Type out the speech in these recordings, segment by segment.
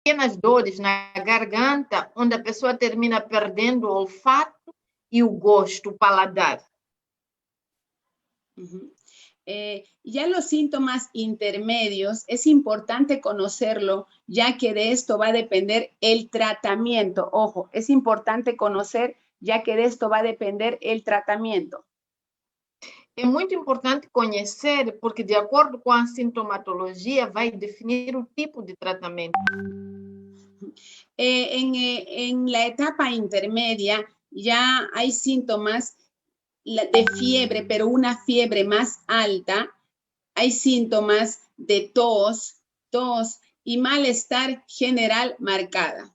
pequenas dores na garganta, onde a pessoa termina perdendo o olfato e o gosto, o paladar. Ya los síntomas intermedios es importante conocerlo, ya que de esto va a depender el tratamiento. Ojo, es importante conocer, ya que de esto va a depender el tratamiento. É muito importante conhecer, porque de acordo com a sintomatologia vai definir o tipo de tratamento. En la etapa intermedia ya hay síntomas de fiebre, pero una fiebre más alta. Hay síntomas de tos y malestar general marcada.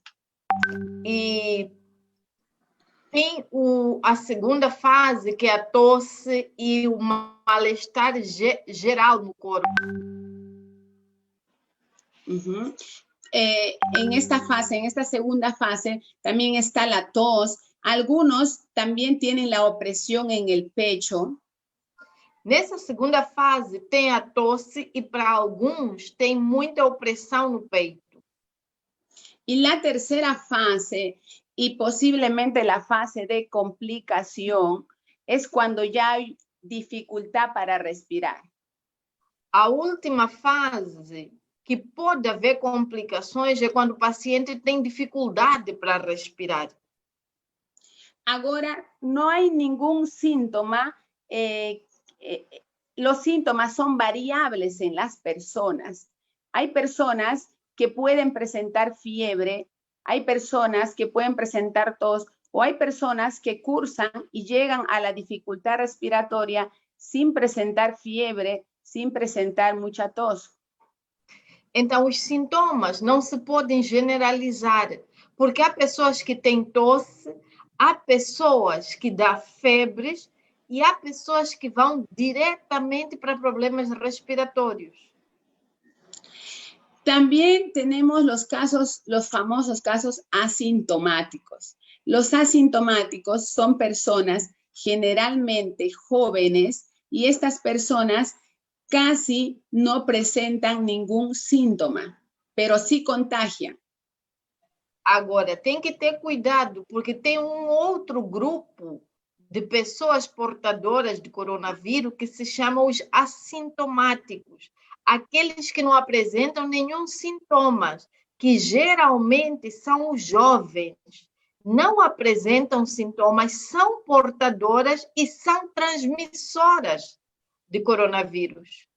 E tem a segunda fase, que é a tosse e o mal-estar geral no corpo. En esta segunda fase, también está la tos. Algunos también tienen la opresión en el pecho. Nessa segunda fase, tem a tosse e, para alguns, tem muita opressão no peito. Y la tercera fase, y posiblemente la fase de complicación, es cuando ya hay dificultad para respirar. A última fase, que pode haver complicações, é quando o paciente tem dificuldade para respirar. Ahora, no hay ningún síntoma. Los síntomas son variables en las personas. Hay personas que pueden presentar fiebre, hay personas que pueden presentar tos, o hay personas que cursan y llegan a la dificultad respiratoria sin presentar fiebre, sin presentar mucha tos. Então, os sintomas não se podem generalizar, porque há pessoas que têm tosse, há pessoas que dão febres e há pessoas que vão diretamente para problemas respiratórios. También tenemos los famosos casos asintomáticos. Los asintomáticos son personas generalmente jóvenes y estas personas casi no presentan ningún síntoma, pero sí contagian. Agora, tem que ter cuidado, porque tem outro grupo de pessoas portadoras de coronavírus que se chamam os assintomáticos. Aqueles que não apresentam nenhum sintoma, que geralmente são os jovens, não apresentam sintomas, são portadoras e são transmissoras de coronavírus.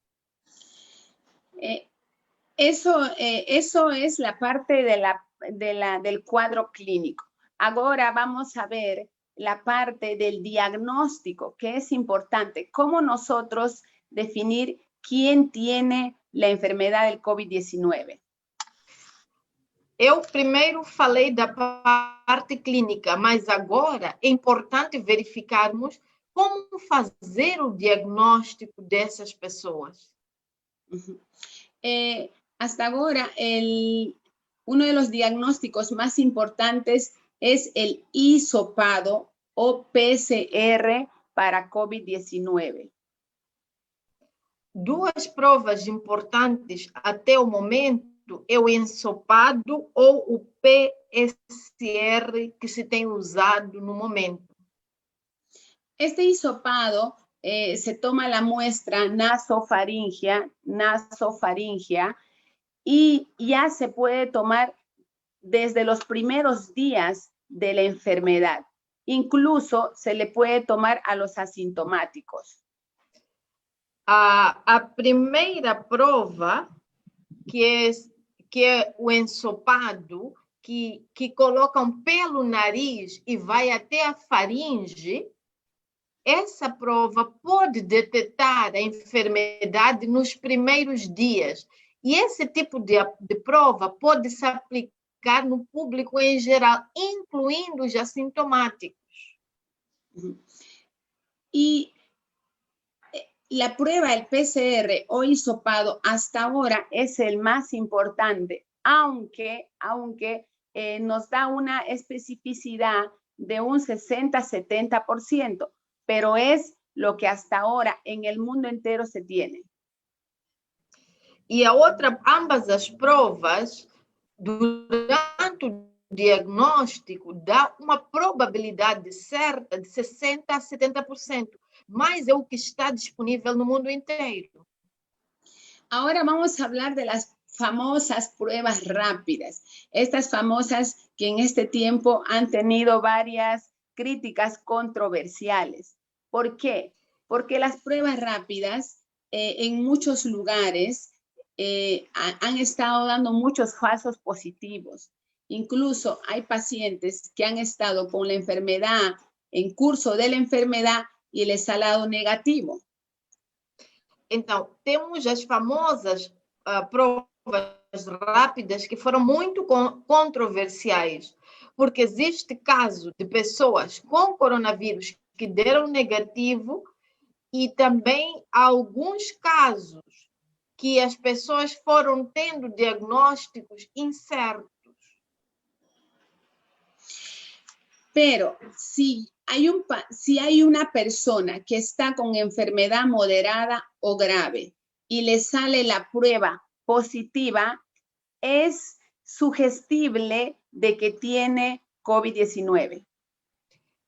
Eso es la parte del cuadro clínico. Ahora vamos a ver la parte del diagnóstico, que es importante. ¿Cómo nosotros definir quién tiene la enfermedad del COVID-19? Eu primeiro falei da parte clínica, mas agora é importante verificarmos como fazer o diagnóstico dessas pessoas. Hasta ahora, uno de los diagnósticos más importantes es el hisopado o PCR para COVID-19. Duas provas importantes até o momento é o ensopado ou o PCR que se tem usado no momento. Este hisopado se toma la muestra nasofaringea y ya se puede tomar desde los primeros días de la enfermedad. Incluso se le puede tomar a los asintomáticos. A primeira prova, que é o ensopado, que colocam pelo nariz e vai até a faringe, essa prova pode detectar a enfermidade nos primeiros dias. E esse tipo de prova pode se aplicar no público em geral, incluindo os assintomáticos. Y la prueba, el PCR o hisopado, hasta ahora es el más importante, aunque nos da una especificidad de un 60-70%, pero es lo que hasta ahora en el mundo entero se tiene. E ambas as provas durante o diagnóstico, dá uma probabilidade certa de 60% a 70%, mas é o que está disponível no mundo inteiro. Ahora vamos a hablar de las famosas pruebas rápidas, estas famosas que en este tiempo han tenido varias críticas controversiales. ¿Por qué? Porque las pruebas rápidas en muchos lugares han estado dando muchos falsos positivos. Incluso hay pacientes que han estado con la enfermedad, en curso de la enfermedad, y les ha dado negativo. Então, temos as famosas provas rápidas que foram muito controversiais, porque existe caso de pessoas com coronavírus que deram negativo e também alguns casos que as pessoas foram tendo diagnósticos incertos. Pero si hay una persona que está con enfermedad moderada o grave y le sale la prueba positiva, es sugestible de que tiene COVID-19.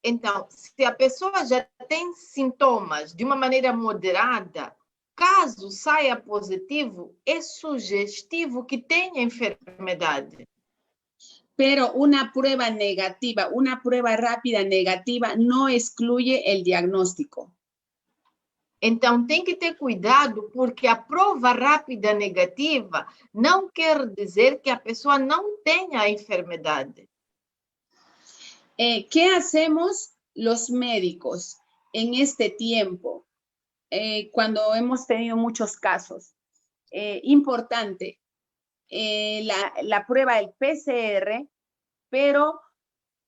Então, se a pessoa já tem sintomas de uma maneira moderada, caso saia positivo, é sugestivo que tenha enfermedade. Pero una prueba negativa, una prueba rápida negativa no excluye el diagnóstico. Então, tem que ter cuidado, porque a prova rápida negativa não quer dizer que a pessoa não tenha a enfermedade. ¿Qué hacemos los médicos en este tiempo cuando hemos tenido muchos casos? Importante, la prueba del PCR, pero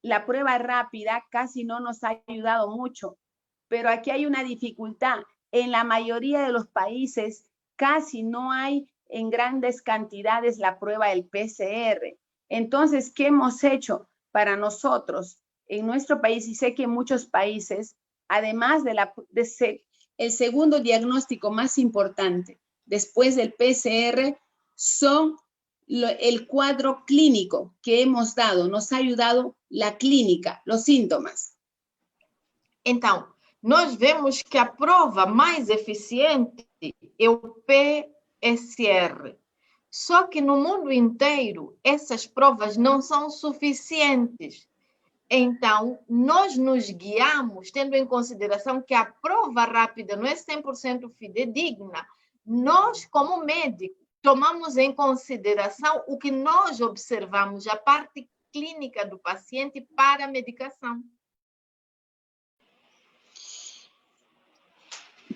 la prueba rápida casi no nos ha ayudado mucho. Pero aquí hay una dificultad. En la mayoría de los países casi no hay en grandes cantidades la prueba del PCR. Entonces, ¿qué hemos hecho para nosotros en nuestro país? Y sé que en muchos países, además de ser el segundo diagnóstico más importante después del PCR, son el cuadro clínico que hemos dado, nos ha ayudado la clínica, los síntomas. Então, nós vemos que a prova mais eficiente é o PCR. Só que no mundo inteiro, essas provas não são suficientes. Então, nós nos guiamos, tendo em consideração que a prova rápida não é 100% fidedigna, nós, como médicos, tomamos em consideração o que nós observamos, a parte clínica do paciente para a medicação.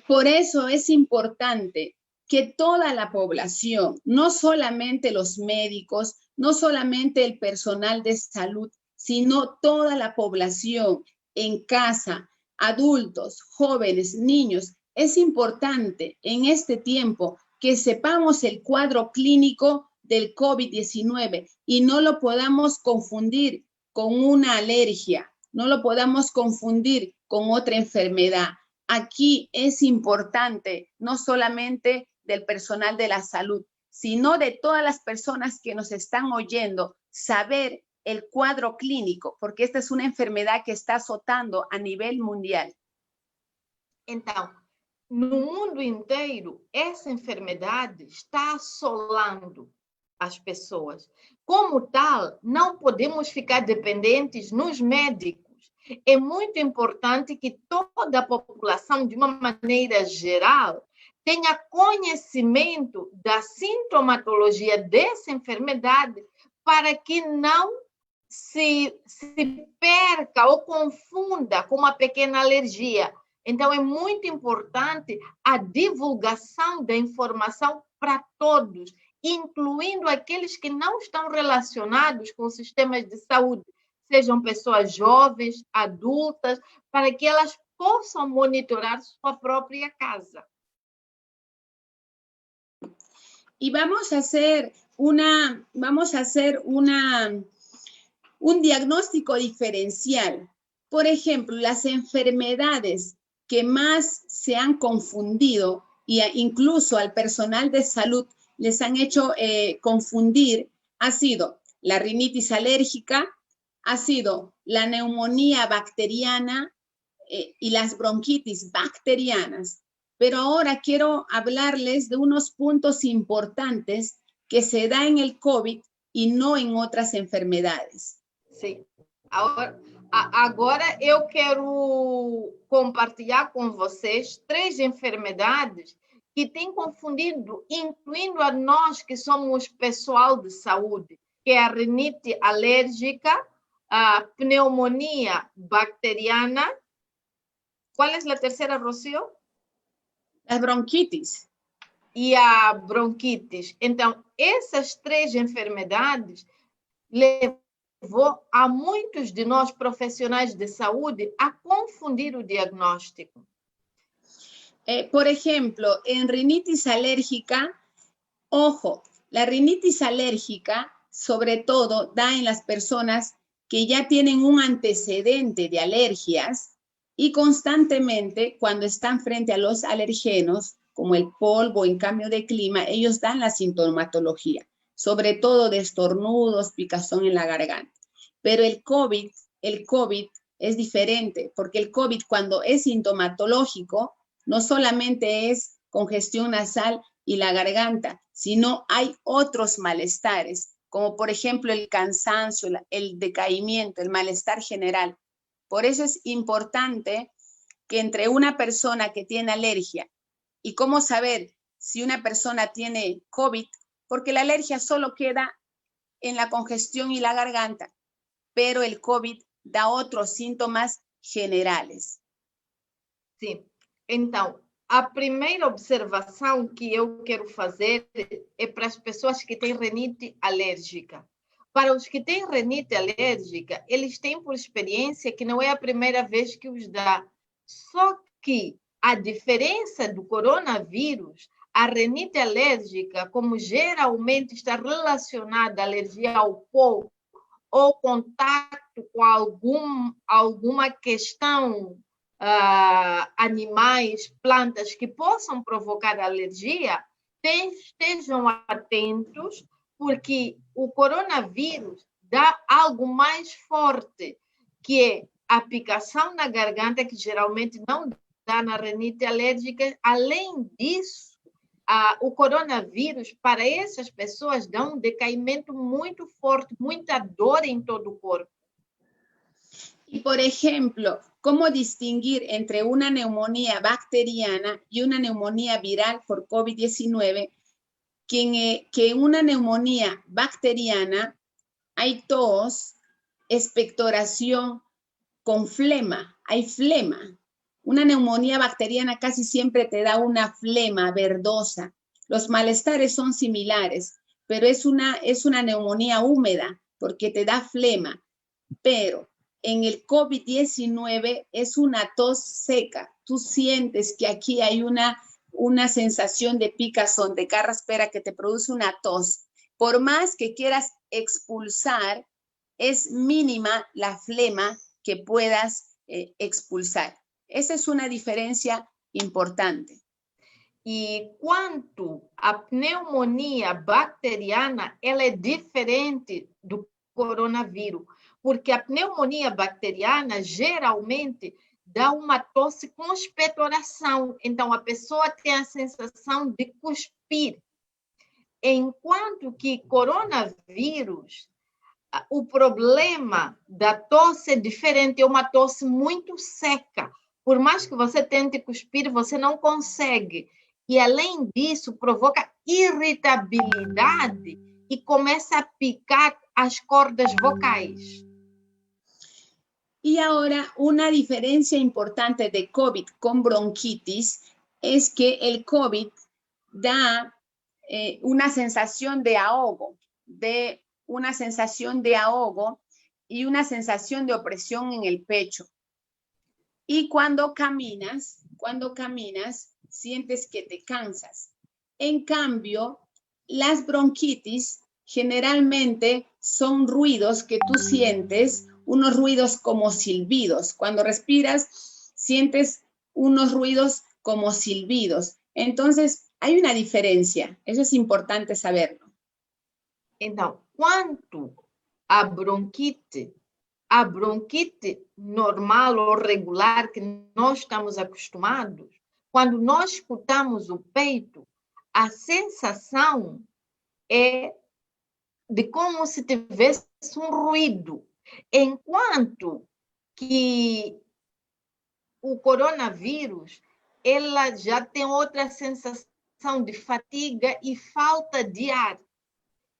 Por eso es importante que toda la población, no solamente los médicos, no solamente el personal de salud, sino toda la población en casa, adultos, jóvenes, niños, es importante en este tiempo que sepamos el cuadro clínico del COVID-19 y no lo podamos confundir con una alergia, no lo podamos confundir con otra enfermedad. Aquí es importante, no solamente del personal de la salud, sino de todas las personas que nos están oyendo, saber el cuadro clínico, porque esta es una enfermedad que está azotando a nivel mundial. Então, no mundo inteiro, essa enfermidade está assolando as pessoas. Como tal, não podemos ficar dependentes nos médicos. É muito importante que toda a população, de uma maneira geral, tenha conhecimento da sintomatologia dessa enfermidade para que não se perca ou confunda com uma pequena alergia. Então, é muito importante a divulgação da informação para todos, incluindo aqueles que não estão relacionados com sistemas de saúde, sejam pessoas jovens, adultas, para que elas possam monitorar sua própria casa. Y vamos a hacer un diagnóstico diferencial. Por ejemplo, las enfermedades que más se han confundido, e incluso al personal de salud les han hecho confundir, ha sido la rinitis alérgica, ha sido la neumonía bacteriana y las bronquitis bacterianas. Pero ahora quiero hablarles de unos puntos importantes que se da en el COVID y no en otras enfermedades. Sim. Agora eu quero compartilhar com vocês 3 enfermidades que têm confundido, incluindo a nós que somos pessoal de saúde, que é a rinite alérgica, a pneumonia bacteriana. Qual é a terceira, Rocío? Las bronquitis. E a bronquitis. Então, essas 3 enfermedades levou a muitos de nós profissionais de saúde a confundir o diagnóstico. Por ejemplo, en rinitis alérgica, ojo, la rinitis alérgica sobre todo da en las personas que ya tienen un antecedente de alergias y constantemente cuando están frente a los alergenos, como el polvo en cambio de clima, ellos dan la sintomatología, sobre todo de estornudos, picazón en la garganta. Pero el COVID es diferente, porque el COVID cuando es sintomatológico, no solamente es congestión nasal y la garganta, sino hay otros malestares, como por ejemplo el cansancio, el decaimiento, el malestar general. Por eso es importante que entre una persona que tiene alergia y cómo saber si una persona tiene COVID, porque la alergia solo queda en la congestión y la garganta, pero el COVID da otros síntomas generales. Sim. Então, a primeira observação que eu quero fazer é para as pessoas que têm rinite alérgica. Para os que têm rinite alérgica, eles têm por experiência que não é a primeira vez que os dá. Só que a diferença do coronavírus, a rinite alérgica, como geralmente está relacionada à alergia ao pó ou contato com alguma questão, animais, plantas que possam provocar alergia, estejam atentos, porque o coronavírus dá algo mais forte, que é a picação na garganta, que geralmente não dá na rinite alérgica. Além disso, o coronavírus, para essas pessoas, dá um decaimento muito forte, muita dor em todo o corpo. Y, por ejemplo, ¿cómo distinguir entre una neumonía bacteriana y una neumonía viral por COVID-19? Que en una neumonía bacteriana hay tos, expectoración con flema, hay flema. Una neumonía bacteriana casi siempre te da una flema verdosa. Los malestares son similares, pero es una neumonía húmeda porque te da flema. Pero en el COVID-19 es una tos seca. Tú sientes que aquí hay una sensación de picazón, de carraspera que te produce una tos. Por más que quieras expulsar, es mínima la flema que puedas expulsar. Esa es una diferencia importante. E quanto à pneumonia bacteriana, ela é diferente do coronavírus, porque a pneumonia bacteriana geralmente dá uma tosse com expectoração. Então, a pessoa tem a sensação de cuspir. Enquanto que coronavírus, o problema da tosse é diferente, é uma tosse muito seca. Por mais que você tente cuspir, você não consegue. E, além disso, provoca irritabilidade e começa a picar as cordas vocais. Y ahora, una diferencia importante de COVID con bronquitis es que el COVID da una sensación de ahogo, y una sensación de opresión en el pecho. Y cuando caminas, sientes que te cansas. En cambio, las bronquitis generalmente son ruidos que tú sientes, unos ruidos como silbidos. Cuando respiras, sientes unos ruidos como silbidos. Entonces, hay una diferencia. Eso es importante saberlo. Então, Quanto à bronquite normal ou regular que nós estamos acostumados, quando nós escutamos o peito, a sensação é de como se tivesse um ruído, enquanto que o coronavírus, ela já tem outra sensação de fadiga e falta de ar,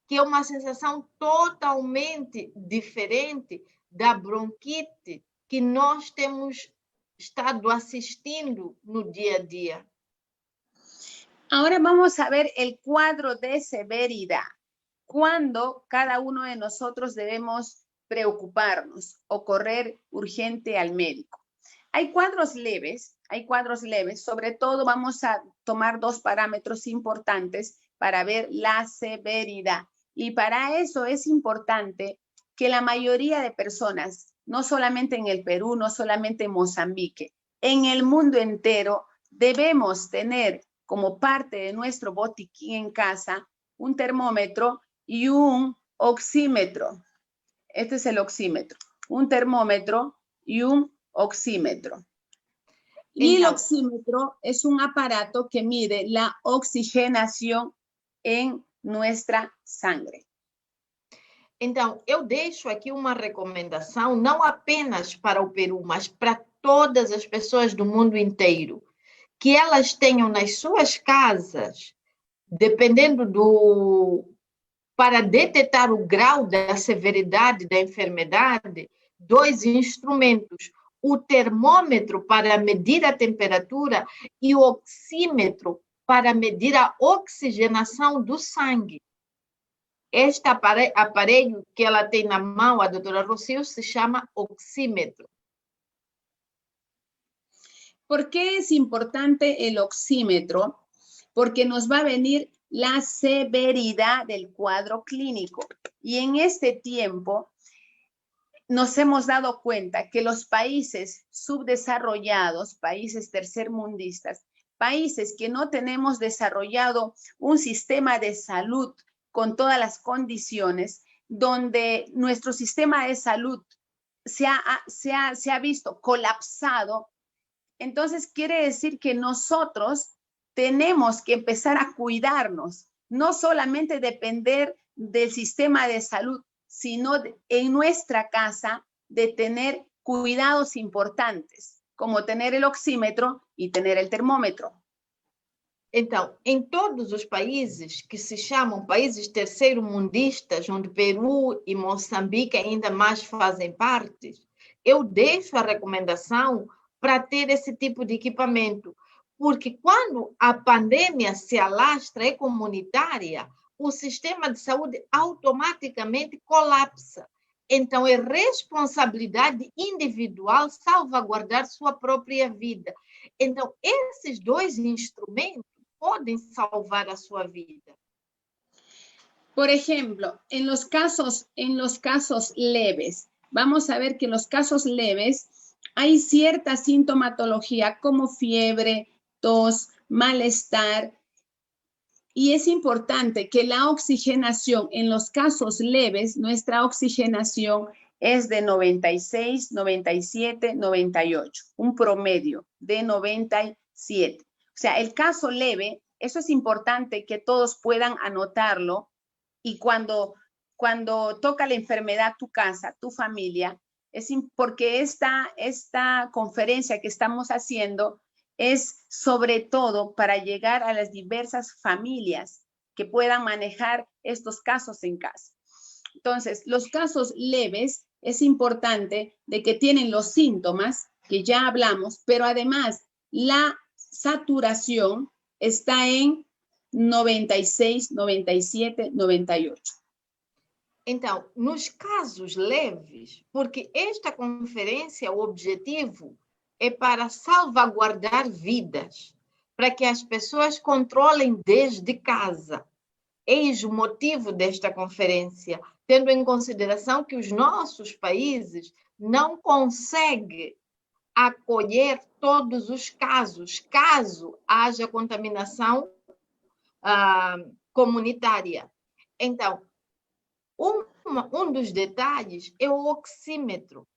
que é uma sensação totalmente diferente da bronquite que nós temos estado assistindo no dia a dia. Ahora vamos a ver el cuadro de severidad. ¿Cuándo cada uno de nosotros debemos preocuparnos o correr urgente al médico? Hay cuadros leves, sobre todo vamos a tomar dos parámetros importantes para ver la severidad. Y para eso es importante que la mayoría de personas, no solamente en el Perú, no solamente en Mozambique, en el mundo entero, debemos tener como parte de nuestro botiquín en casa un termómetro y un oxímetro. Este es el oxímetro, un termómetro y un oxímetro. Y el oxímetro es un aparato que mide la oxigenación en nuestra sangre. Então, eu deixo aqui uma recomendação, não apenas para o Peru, mas para todas as pessoas do mundo inteiro, que elas tenham nas suas casas, dependendo para detectar o grau da severidade da enfermidade, dois instrumentos: o termômetro para medir a temperatura e o oxímetro para medir a oxigenação do sangue. Este aparelho que ela tem na mão, a doutora Rocio, se chama oxímetro. ¿Por qué es importante el oxímetro? Porque nos va a venir la severidad del cuadro clínico. Y en este tiempo nos hemos dado cuenta que los países subdesarrollados, países tercermundistas, países que no tenemos desarrollado un sistema de salud con todas las condiciones, donde nuestro sistema de salud se ha visto colapsado. Entonces quiere decir que nosotros tenemos que empezar a cuidarnos, no solamente depender del sistema de salud, sino en nuestra casa de tener cuidados importantes, como tener el oxímetro y tener el termómetro. Então, em todos os países que se chamam países terceiro-mundistas, onde Peru e Moçambique ainda mais fazem parte, eu deixo a recomendação para ter esse tipo de equipamento, porque quando a pandemia se alastra, é comunitária, o sistema de saúde automaticamente colapsa. Então, é responsabilidade individual salvaguardar sua própria vida. Então, esses dois instrumentos podem salvar a sua vida. Por ejemplo, en los casos leves, vamos a ver que en los casos leves hay cierta sintomatología como fiebre, tos, malestar, y es importante que la oxigenación en los casos leves, nuestra oxigenación es de 96, 97, 98, un promedio de 97. O sea, el caso leve, eso es importante que todos puedan anotarlo, y cuando toca la enfermedad tu casa, tu familia, porque esta conferencia que estamos haciendo es sobre todo para llegar a las diversas familias que puedan manejar estos casos en casa. Entonces, los casos leves es importante de que tienen los síntomas que ya hablamos, pero además la saturación está en 96, 97, 98. Então, nos casos leves, porque esta conferência, o objetivo é para salvaguardar vidas, para que as pessoas controlem desde casa. Eis o motivo desta conferência, tendo em consideração que os nossos países não conseguem acolher todos os casos, caso haja contaminação comunitária. Então, Um dos detalhes é o oxímetro.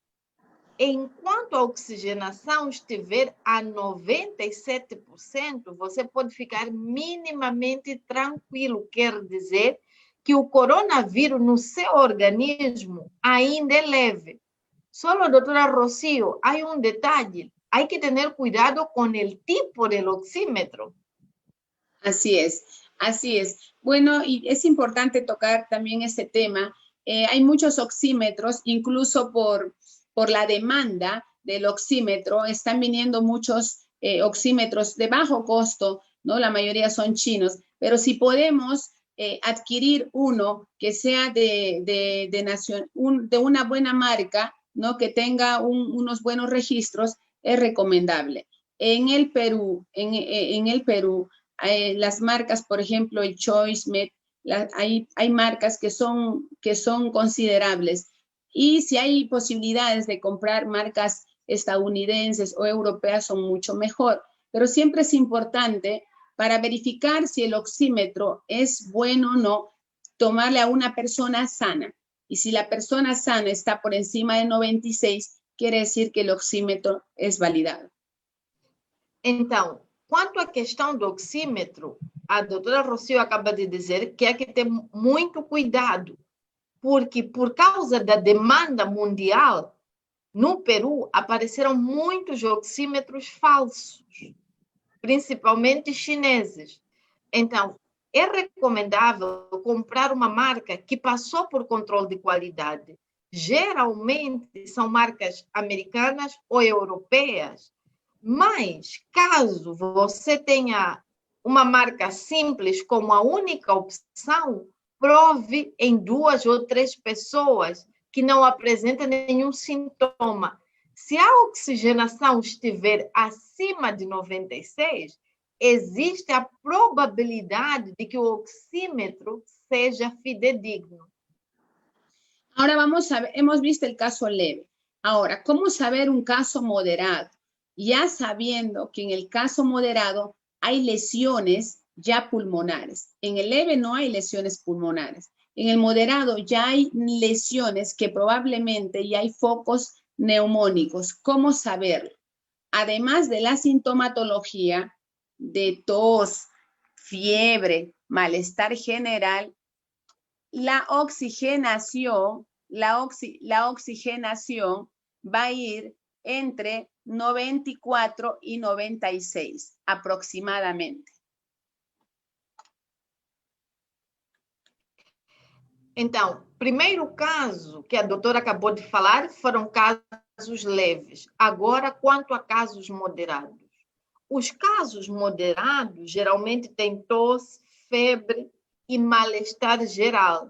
Enquanto a oxigenação estiver a 97%, você pode ficar minimamente tranquilo. Quer dizer que o coronavírus no seu organismo ainda é leve. Só, doutora Rocío, há um detalhe. Há que ter cuidado com o tipo de oxímetro. Así es, así es. Bueno, y es importante tocar también este tema. Hay muchos oxímetros, incluso por la demanda del oxímetro, están viniendo muchos oxímetros de bajo costo, ¿no? La mayoría son chinos, pero si podemos adquirir uno que sea de una buena marca, ¿no? Que tenga unos buenos registros, es recomendable. En el Perú, las marcas, por ejemplo, el ChoiceMed, hay marcas que son considerables. Y si hay posibilidades de comprar marcas estadounidenses o europeas, son mucho mejor. Pero siempre es importante, para verificar si el oxímetro es bueno o no, tomarle a una persona sana. Y si la persona sana está por encima de 96, quiere decir que el oxímetro es validado. Então, quanto à questão do oxímetro, a doutora Rocío acaba de dizer que há que ter muito cuidado, porque por causa da demanda mundial, no Peru apareceram muitos oxímetros falsos, principalmente chineses. Então, é recomendável comprar uma marca que passou por controle de qualidade. Geralmente são marcas americanas ou europeias, mas caso você tenha uma marca simples como a única opção, prove em 2 ou 3 pessoas que não apresentam nenhum sintoma. Se a oxigenação estiver acima de 96, existe a probabilidade de que o oxímetro seja fidedigno. Ahora vamos a ver, hemos visto el caso leve. Ahora, ¿cómo saber un caso moderado? Ya sabiendo que en el caso moderado hay lesiones ya pulmonares. En el leve no hay lesiones pulmonares. En el moderado ya hay lesiones que probablemente ya hay focos neumónicos. ¿Cómo saberlo? Además de la sintomatología de tos, fiebre, malestar general, la oxigenación va a ir entre 94 y 96 aproximadamente. Então, primeiro caso que a doutora acabou de falar foram casos leves. Agora, quanto a casos moderados. Os casos moderados geralmente têm tosse, febre e mal-estar geral.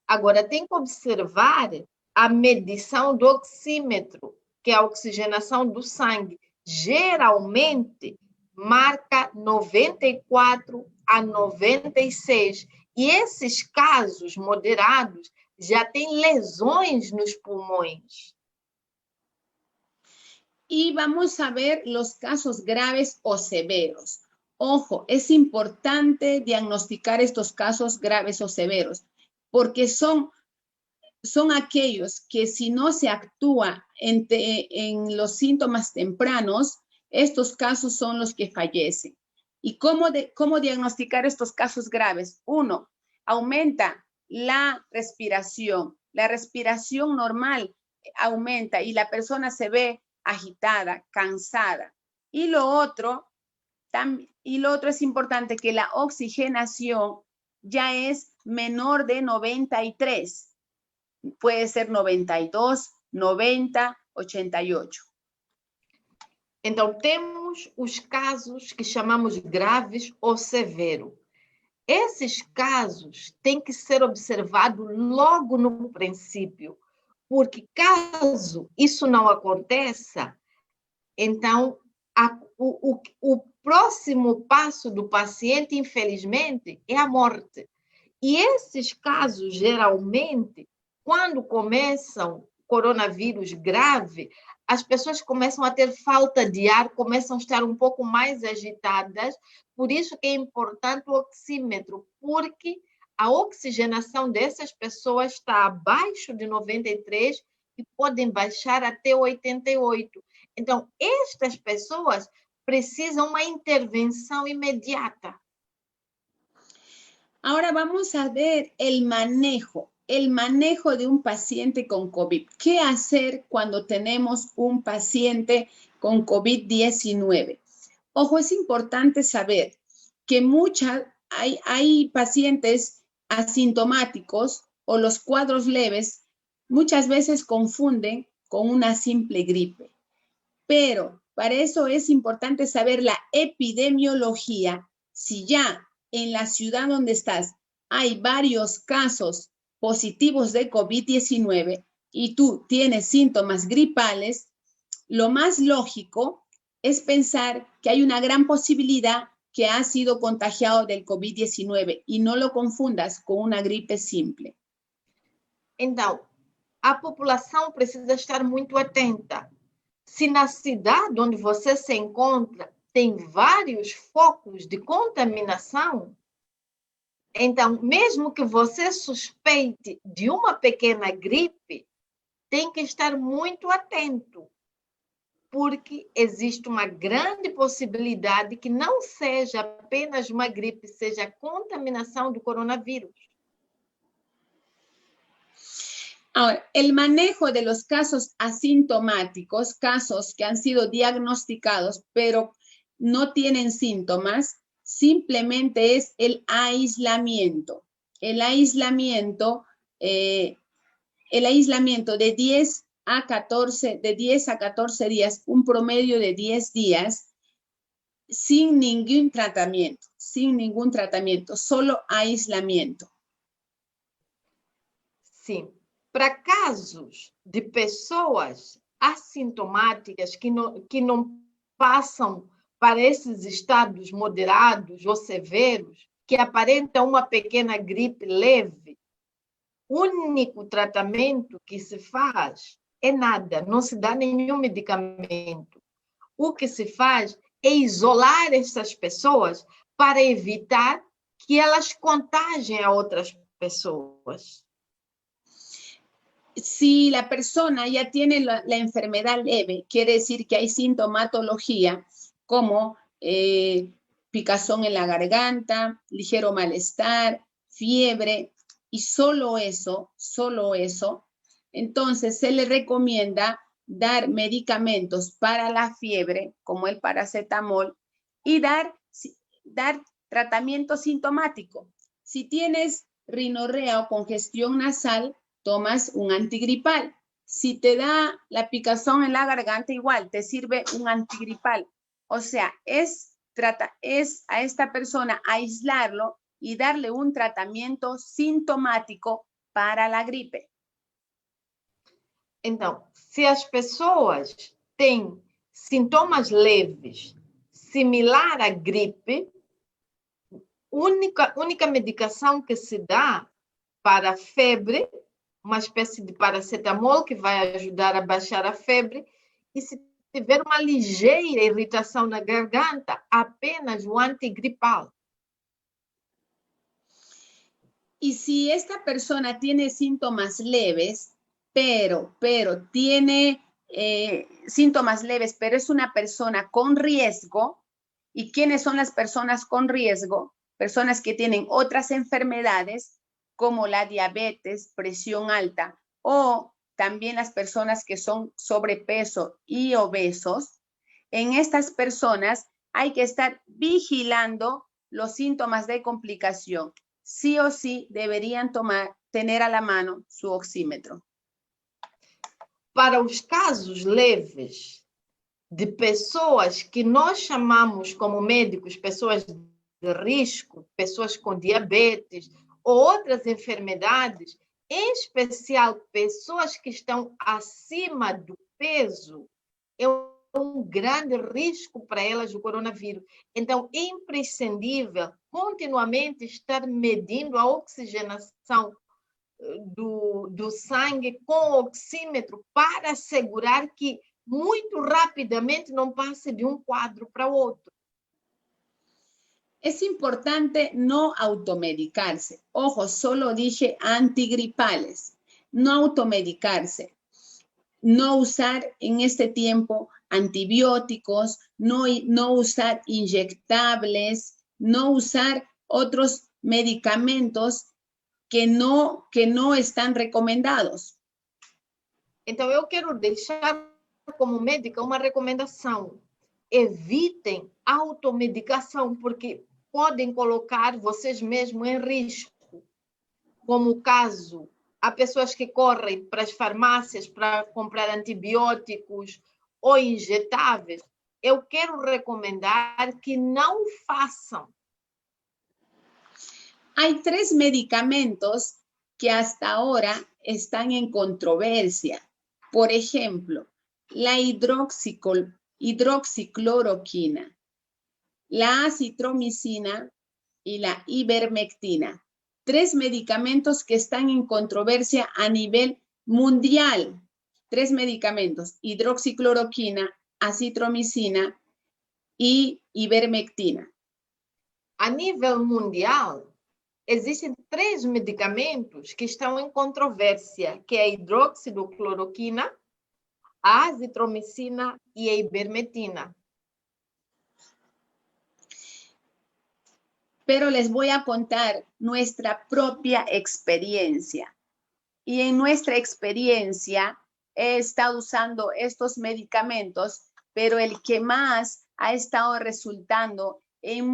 Agora, tem que observar a medição do oxímetro, que é a oxigenação do sangue. Geralmente, marca 94 a 96. E esses casos moderados já têm lesões nos pulmões. Y vamos a ver los casos graves o severos. Ojo, es importante diagnosticar estos casos graves o severos, porque son aquellos que si no se actúa en los síntomas tempranos, estos casos son los que fallecen. ¿Y cómo diagnosticar estos casos graves? 1, aumenta la respiración. La respiración normal aumenta y la persona se ve agitada, cansada. Y lo otro es importante, que la oxigenación ya es menor de 93. Puede ser 92, 90, 88. Então, temos os casos que chamamos graves ou severos. Esses casos têm que ser observados logo no princípio, porque caso isso não aconteça, então o próximo passo do paciente, infelizmente, é a morte. E esses casos, geralmente, quando começam coronavírus grave, as pessoas começam a ter falta de ar, começam a estar um pouco mais agitadas. Por isso que é importante o oxímetro, porque a oxigenação dessas pessoas está abaixo de 93 e podem baixar até 88. Então, estas pessoas precisam uma intervenção imediata. Ahora vamos a ver el manejo de un paciente con COVID. ¿Qué hacer cuando tenemos un paciente con COVID-19? Ojo, es importante saber que hay pacientes asintomáticos o los cuadros leves muchas veces confunden con una simple gripe. Pero para eso es importante saber la epidemiología. Si ya en la ciudad donde estás hay varios casos positivos de COVID-19 y tú tienes síntomas gripales, lo más lógico es pensar que hay una gran posibilidad que has sido contagiado del COVID-19 y no lo confundas con una gripe simple. Então, a população precisa estar muito atenta. Se na cidade onde você se encontra tem vários focos de contaminação, então, mesmo que você suspeite de uma pequena gripe, tem que estar muito atento, porque existe uma grande possibilidade que não seja apenas uma gripe, seja a contaminação do coronavírus. Ahora, el manejo de los casos asintomáticos, casos que han sido diagnosticados, pero no tienen síntomas, simplemente es el aislamiento. El aislamiento de 10 a 14 días, un promedio de 10 días, sin ningún tratamiento, solo aislamiento. Sim. Para casos de pessoas assintomáticas que não passam para esses estados moderados ou severos, que aparentam uma pequena gripe leve, o único tratamento que se faz é nada, não se dá nenhum medicamento. O que se faz é isolar essas pessoas para evitar que elas contagiem a outras pessoas. Si la persona ya tiene la enfermedad leve, quiere decir que hay sintomatología como picazón en la garganta, ligero malestar, fiebre, y solo eso, entonces se le recomienda dar medicamentos para la fiebre, como el paracetamol, y dar tratamiento sintomático. Si tienes rinorrea o congestión nasal, tomas un antigripal. Si te da la picazón en la garganta, igual te sirve un antigripal. O sea, es a esta persona aislarlo y darle un tratamiento sintomático para la gripe. Então, se as pessoas têm sintomas leves, similar à gripe, única medicação que se dá para a febre, uma espécie de paracetamol que vai ajudar a baixar a febre, e se tiver uma ligeira irritação na garganta, apenas o antigripal. Y si esta persona tiene síntomas leves, pero tiene síntomas leves, pero es una persona con riesgo, ¿y quiénes son las personas con riesgo? Personas que tienen otras enfermedades, como la diabetes, presión alta, o también las personas que son sobrepeso y obesos. En estas personas hay que estar vigilando los síntomas de complicación. Sí o sí deberían tener a la mano su oxímetro. Para os casos leves de pessoas que nós chamamos como médicos, pessoas de risco, pessoas com diabetes, ou outras enfermidades, em especial pessoas que estão acima do peso, é um grande risco para elas o coronavírus. Então, é imprescindível continuamente estar medindo a oxigenação do sangue com o oxímetro para assegurar que muito rapidamente não passe de um quadro para outro. Es importante no automedicarse. Ojo, solo dije antigripales. No automedicarse. No usar en este tiempo antibióticos, no usar inyectables, no usar otros medicamentos que no están recomendados. Então, eu quero deixar como médica uma recomendação. Evitem automedicação, porque podem colocar vocês mesmos em risco. Como o caso, há pessoas que correm para as farmácias para comprar antibióticos ou injetáveis. Eu quero recomendar que não façam. Hay 3 medicamentos que hasta ahora están en controversia. Por ejemplo, la hidroxicloroquina, la acitromicina y la ivermectina. 3 medicamentos que están en controversia a nivel mundial. 3 medicamentos, hidroxicloroquina, acitromicina y ivermectina. A nível mundial, existem 3 medicamentos que estão em controvérsia, que é a hidroxicloroquina, a azitromicina e a ivermectina. Pero les voy a contar nuestra propia experiencia. Y en nuestra experiencia he estado usando estos medicamentos, pero el que más ha estado resultando en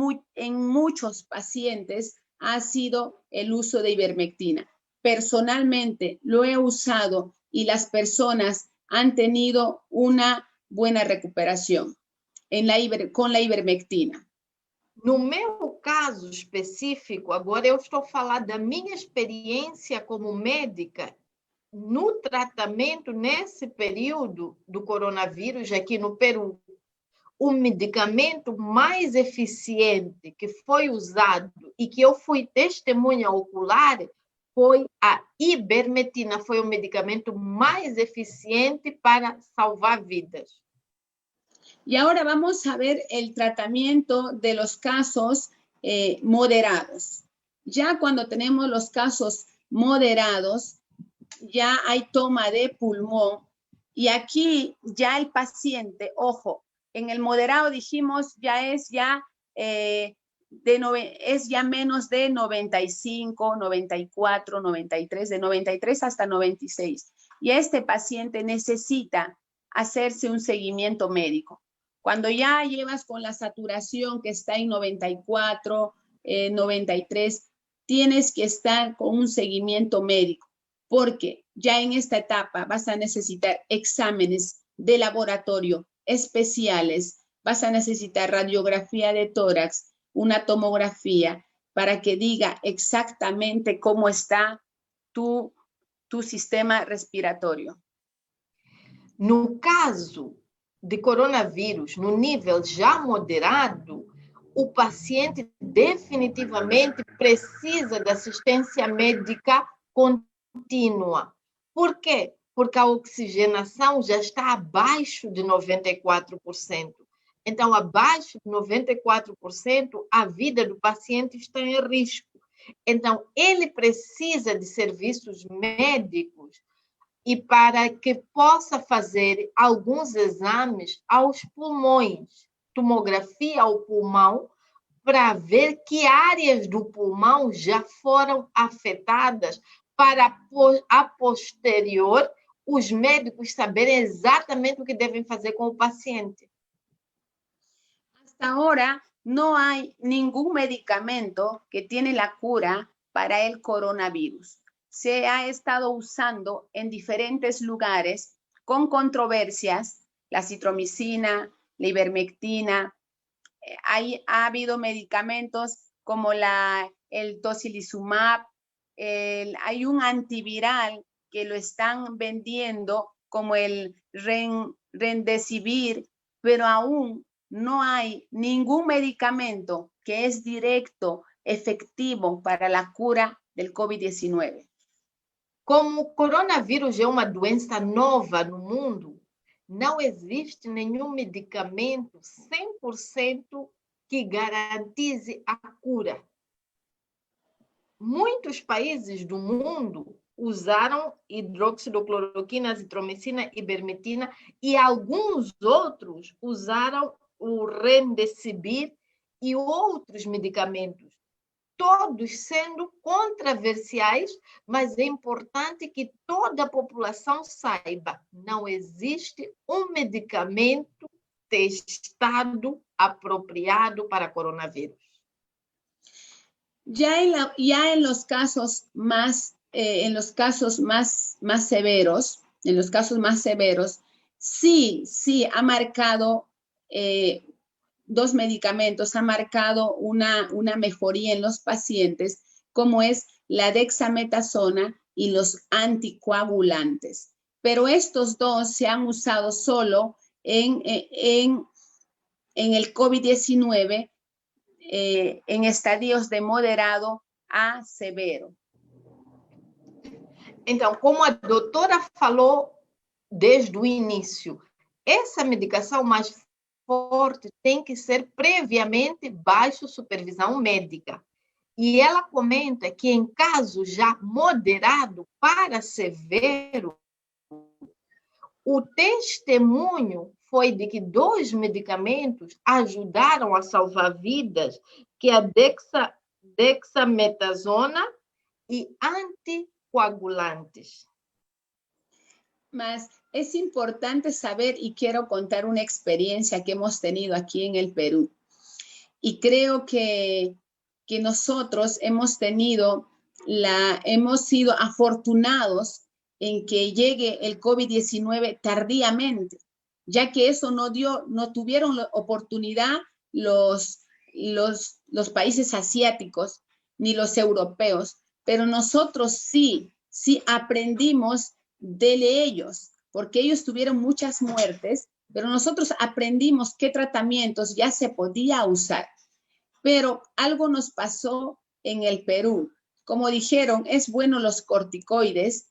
muchos pacientes ha sido el uso de ivermectina. Personalmente lo he usado y las personas han tenido una buena recuperación con la ivermectina. No meu caso específico, agora eu estou falando da minha experiência como médica no tratamento nesse período do coronavírus aqui no Peru. O medicamento mais eficiente que foi usado e que eu fui testemunha ocular foi a ivermectina, foi o medicamento mais eficiente para salvar vidas. Y ahora vamos a ver el tratamiento de los casos moderados. Ya cuando tenemos los casos moderados, ya hay toma de pulmón y aquí ya el paciente, ojo, en el moderado dijimos es ya menos de 95, 94, 93, de 93 hasta 96. Y este paciente necesita hacerse un seguimiento médico. Cuando ya llevas con la saturación que está en 94, 93, tienes que estar con un seguimiento médico, porque ya en esta etapa vas a necesitar exámenes de laboratorio especiales, vas a necesitar radiografía de tórax, una tomografía, para que diga exactamente cómo está tu sistema respiratorio. No caso de coronavírus, no nível já moderado, o paciente definitivamente precisa de assistência médica contínua. Por quê? Porque a oxigenação já está abaixo de 94%. Então, abaixo de 94%, a vida do paciente está em risco. Então, ele precisa de serviços médicos e para que possa fazer alguns exames aos pulmões, tomografia ao pulmão, para ver que áreas do pulmão já foram afetadas, para a posterior os médicos saberem exatamente o que devem fazer com o paciente. Hasta ahora no hay ningún medicamento que tiene la cura para el coronavirus. Se ha estado usando en diferentes lugares con controversias, la acitromicina, la ivermectina. Ha habido medicamentos como el tocilizumab, hay un antiviral que lo están vendiendo como el remdesivir, pero aún no hay ningún medicamento que es directo, efectivo para la cura del COVID-19. Como o coronavírus é uma doença nova no mundo, não existe nenhum medicamento 100% que garantize a cura. Muitos países do mundo usaram hidroxicloroquina, azitromicina, ivermectina, e alguns outros usaram o remdesivir e outros medicamentos, todos sendo controversiais, mas é importante que toda a população saiba, não existe um medicamento testado, apropriado para coronavírus. Ya en los casos más, más severos, sí ha marcado dos medicamentos, ha marcado una mejoría en los pacientes, como es la dexametasona y los anticoagulantes. Pero estos dos se han usado solo en el COVID-19, em estadios de moderado a severo. Então, como a doutora falou desde o início, essa medicação mais forte tem que ser previamente baixo supervisão médica. E ela comenta que em caso já moderado para severo, o testemunho foi de que 2 medicamentos ajudaram a salvar vidas, que é a dexametasona e anticoagulantes. Mas es importante saber, y quiero contar una experiencia que hemos tenido aquí en el Perú. Y creo que nosotros hemos sido afortunados en que llegue el COVID-19 tardíamente, ya que eso no tuvieron la oportunidad los países asiáticos ni los europeos, pero nosotros sí aprendimos de ellos, porque ellos tuvieron muchas muertes, pero nosotros aprendimos qué tratamientos ya se podía usar. Pero algo nos pasó en el Perú. Como dijeron, es bueno los corticoides,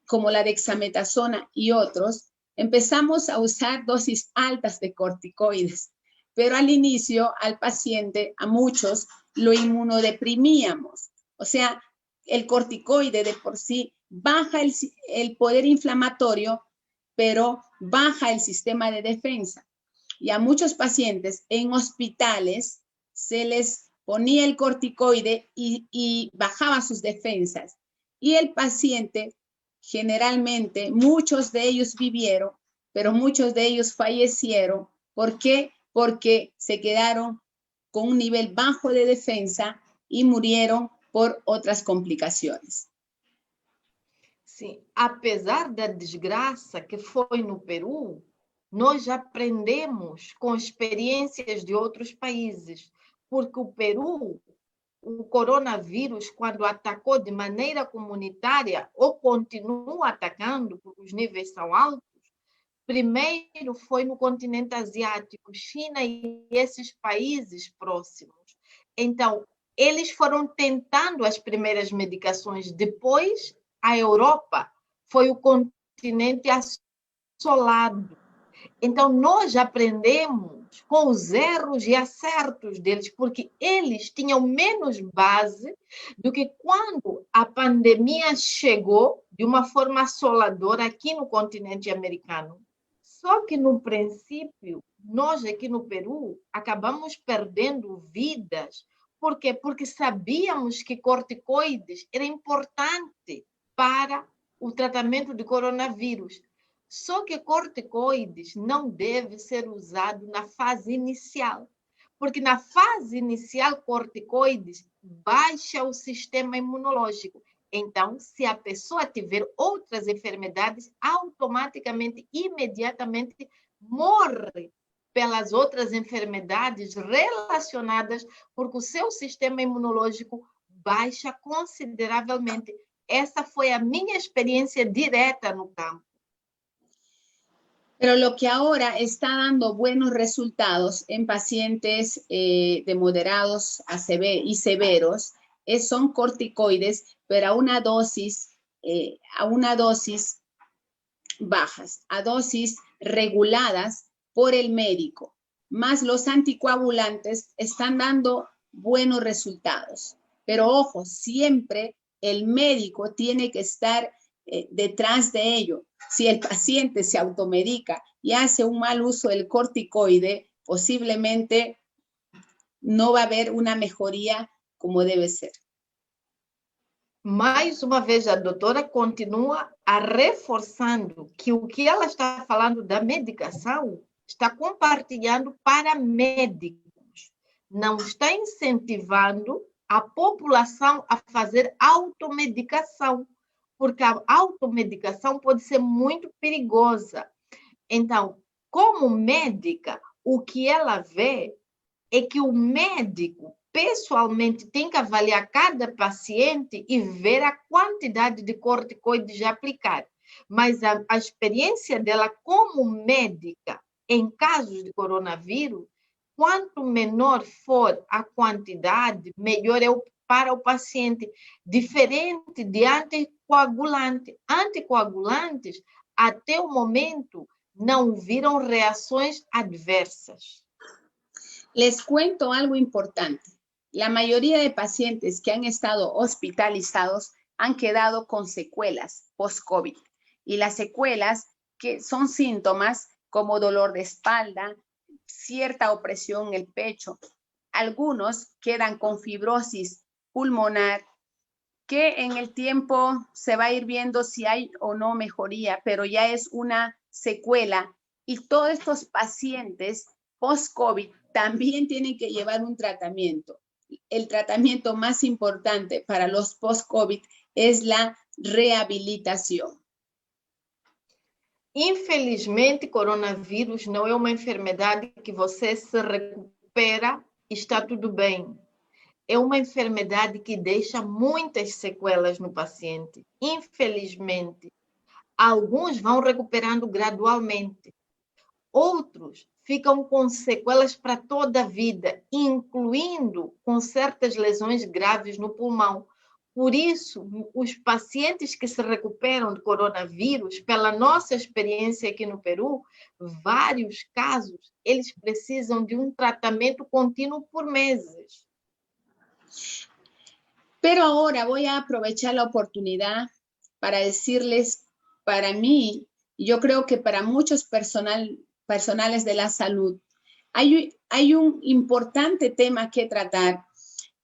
como la dexametasona y otros. Empezamos a usar dosis altas de corticoides, pero al inicio al paciente, a muchos, lo inmunodeprimíamos. O sea, el corticoide de por sí baja el poder inflamatorio, pero baja el sistema de defensa. Y a muchos pacientes en hospitales se les ponía el corticoide y bajaba sus defensas. Y el paciente, generalmente, muchos de ellos vivieron, pero muchos de ellos fallecieron. ¿Por qué? Porque se quedaron con un nivel bajo de defensa y murieron por otras complicaciones. Sim, apesar da desgraça que foi no Peru, nós já aprendemos com experiências de outros países, porque o Peru, o coronavírus, quando atacou de maneira comunitária, ou continua atacando, porque os níveis são altos, primeiro foi no continente asiático, China e esses países próximos. Então, eles foram tentando as primeiras medicações, depois a Europa foi o continente assolado. Então, nós aprendemos com os erros e acertos deles, porque eles tinham menos base do que quando a pandemia chegou de uma forma assoladora aqui no continente americano. Só que, no princípio, nós aqui no Peru acabamos perdendo vidas. Por quê? Porque sabíamos que corticoides era importante para o tratamento de coronavírus. Só que corticoides não deve ser usado na fase inicial, porque na fase inicial corticoides baixa o sistema imunológico. Então, se a pessoa tiver outras enfermidades, automaticamente, imediatamente, morre pelas outras enfermidades relacionadas, porque o seu sistema imunológico baixa consideravelmente. Essa foi a minha experiência direta no campo. Pero lo que ahora está dando buenos resultados en pacientes de moderados y severos son corticoides, pero a una dosis bajas, a dosis reguladas por el médico. más los anticoagulantes están dando buenos resultados. Pero ojo, siempre el médico tiene que estar detrás de ello. Si el paciente se automedica y hace un mal uso del corticoide, posiblemente no va a haber una mejoría como debe ser. Mais uma vez, a doutora continua reforçando que o que ela está falando da medicação está compartilhando para médicos. Não está incentivando a população a fazer automedicação, porque a automedicação pode ser muito perigosa. Então, como médica, o que ela vê é que o médico pessoalmente tem que avaliar cada paciente e ver a quantidade de corticoides a aplicar. Mas a experiência dela como médica em casos de coronavírus, quanto menor for a quantidade, melhor é para o paciente, diferente de anticoagulante. Anticoagulantes, até o momento, não viram reações adversas. Les cuento algo importante. La mayoría de pacientes que han estado hospitalizados han quedado con secuelas post-COVID. Y las secuelas que son síntomas como dolor de espalda, cierta opresión en el pecho. Algunos quedan con fibrosis pulmonar, que en el tiempo se va a ir viendo si hay o no mejoría, pero ya es una secuela. Y todos estos pacientes post-COVID también tienen que llevar un tratamiento. El tratamiento más importante para los post-COVID es la reabilitação. Infelizmente, coronavírus não é uma enfermidade que você se recupera e está tudo bem. É uma enfermidade que deixa muitas sequelas no paciente. Infelizmente, alguns vão recuperando gradualmente. Outros ficam com sequelas para toda a vida, incluindo com certas lesões graves no pulmão. Por isso, os pacientes que se recuperam do coronavírus, pela nossa experiência aqui no Peru, vários casos, eles precisam de um tratamento contínuo por meses. Pero ahora voy a aprovechar la oportunidad para decirles, para mí, yo creo que para muchos personales de la salud, hay un importante tema que tratar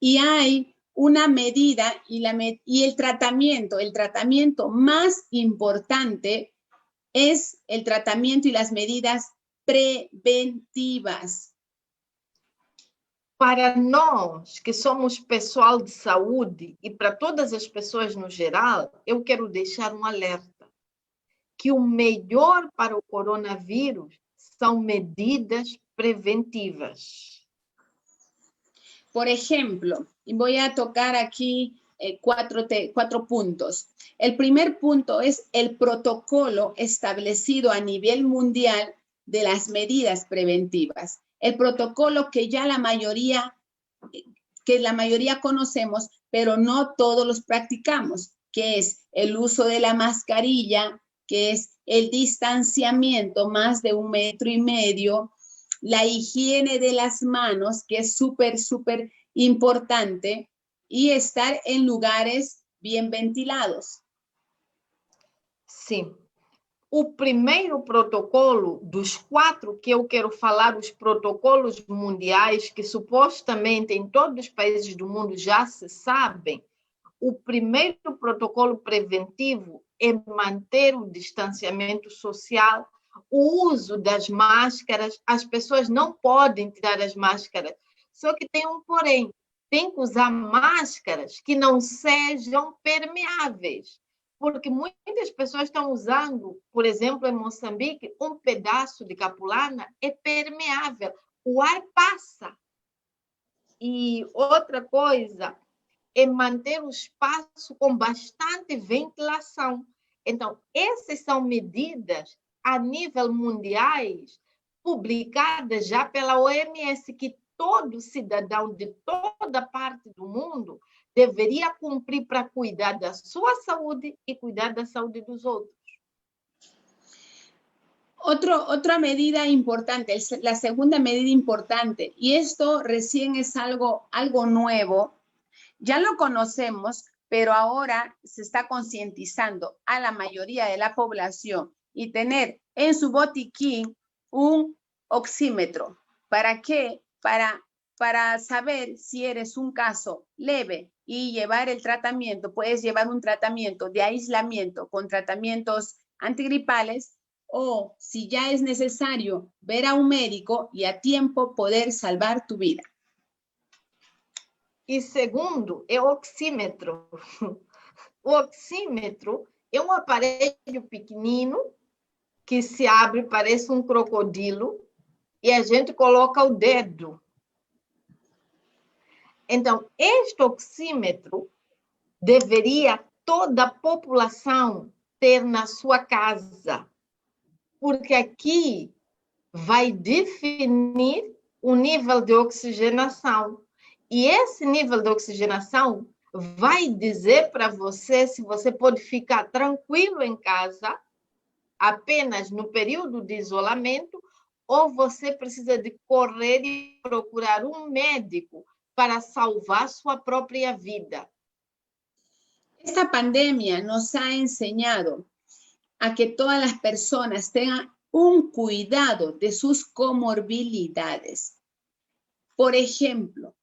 y hay una medida y el tratamiento más importante es el tratamiento y las medidas preventivas. Para nós, que somos pessoal de saúde, e para todas as pessoas no geral, eu quero deixar um alerta, que o melhor para o coronavírus são medidas preventivas. Por ejemplo, y voy a tocar aquí cuatro puntos. El primer punto es el protocolo establecido a nivel mundial de las medidas preventivas. El protocolo que ya la mayoría conocemos, pero no todos los practicamos, que es el uso de la mascarilla, que es el distanciamiento más de 1,5 metros, la higiene de las manos, que es súper importante, y estar en lugares bien ventilados. Sim. O primeiro protocolo dos 4 que eu quero falar, os protocolos mundiais, que supostamente em todos os países do mundo já se sabem, o primeiro protocolo preventivo é manter o distanciamento social, o uso das máscaras. As pessoas não podem tirar as máscaras, só que tem um porém, tem que usar máscaras que não sejam permeáveis, porque muitas pessoas estão usando, por exemplo, em Moçambique, um pedaço de capulana é permeável, o ar passa. E outra coisa é manter o espaço com bastante ventilação. Então, essas são medidas a nível mundiais publicadas já pela OMS, que todo cidadão de toda parte do mundo deveria cumprir para cuidar da sua saúde e cuidar da saúde dos outros. Otra medida importante, la segunda medida importante, y esto recién es algo nuevo, ya lo conocemos, pero ahora se está concientizando a la mayoría de la población y tener en su botiquín un oxímetro. ¿Para qué? Para saber si eres un caso leve y llevar el tratamiento, puedes llevar un tratamiento de aislamiento con tratamientos antigripales, o si ya es necesario ver a un médico y a tiempo poder salvar tu vida. E segundo, é o oxímetro. O oxímetro é um aparelho pequenino que se abre, parece um crocodilo, e a gente coloca o dedo. Então, este oxímetro deveria toda a população ter na sua casa, porque aqui vai definir o nível de oxigenação. E esse nível de oxigenação vai dizer para você se você pode ficar tranquilo em casa, apenas no período de isolamento, ou você precisa de correr e procurar um médico para salvar sua própria vida. Esta pandemia nos ha enseñado a que todas las personas tengan un cuidado de sus comorbilidades. Por ejemplo,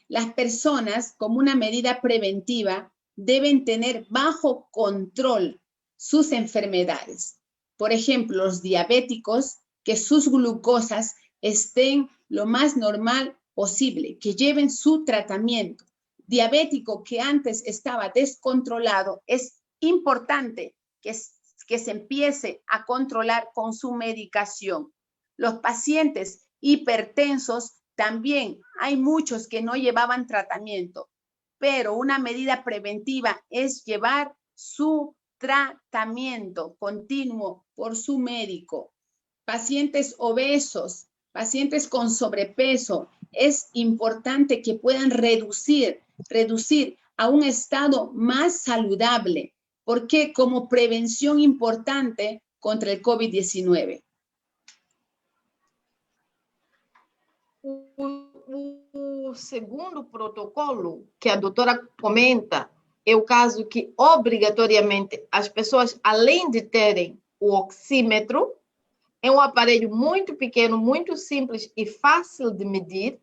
las personas, como una medida preventiva, deben tener bajo control sus enfermedades. Por ejemplo, los diabéticos, que sus glucosas estén lo más normal posible, que lleven su tratamiento. Diabético que antes estaba descontrolado, es importante que se empiece a controlar con su medicación. Los pacientes hipertensos también, hay muchos que no llevaban tratamiento, pero una medida preventiva es llevar su tratamiento continuo por su médico. Pacientes obesos, pacientes con sobrepeso, es importante que puedan reducir a un estado más saludable, porque como prevención importante contra el COVID-19. O segundo protocolo que a doutora comenta é o caso que, obrigatoriamente, as pessoas, além de terem o oxímetro, é um aparelho muito pequeno, muito simples e fácil de medir,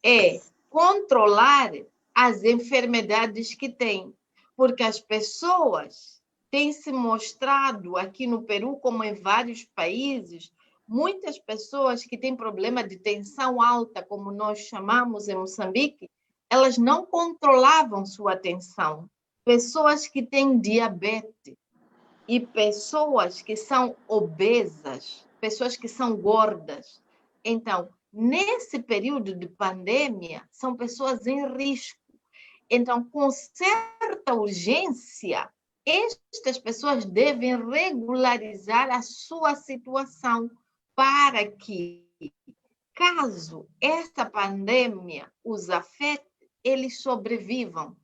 é controlar as enfermidades que têm, porque as pessoas têm se mostrado aqui no Peru, como em vários países, muitas pessoas que têm problema de tensão alta, como nós chamamos em Moçambique, elas não controlavam sua tensão. Pessoas que têm diabetes e pessoas que são obesas, pessoas que são gordas. Então, nesse período de pandemia, são pessoas em risco. Então, com certa urgência, estas pessoas devem regularizar a sua situação para que, caso esta pandemia os afete, eles sobrevivam.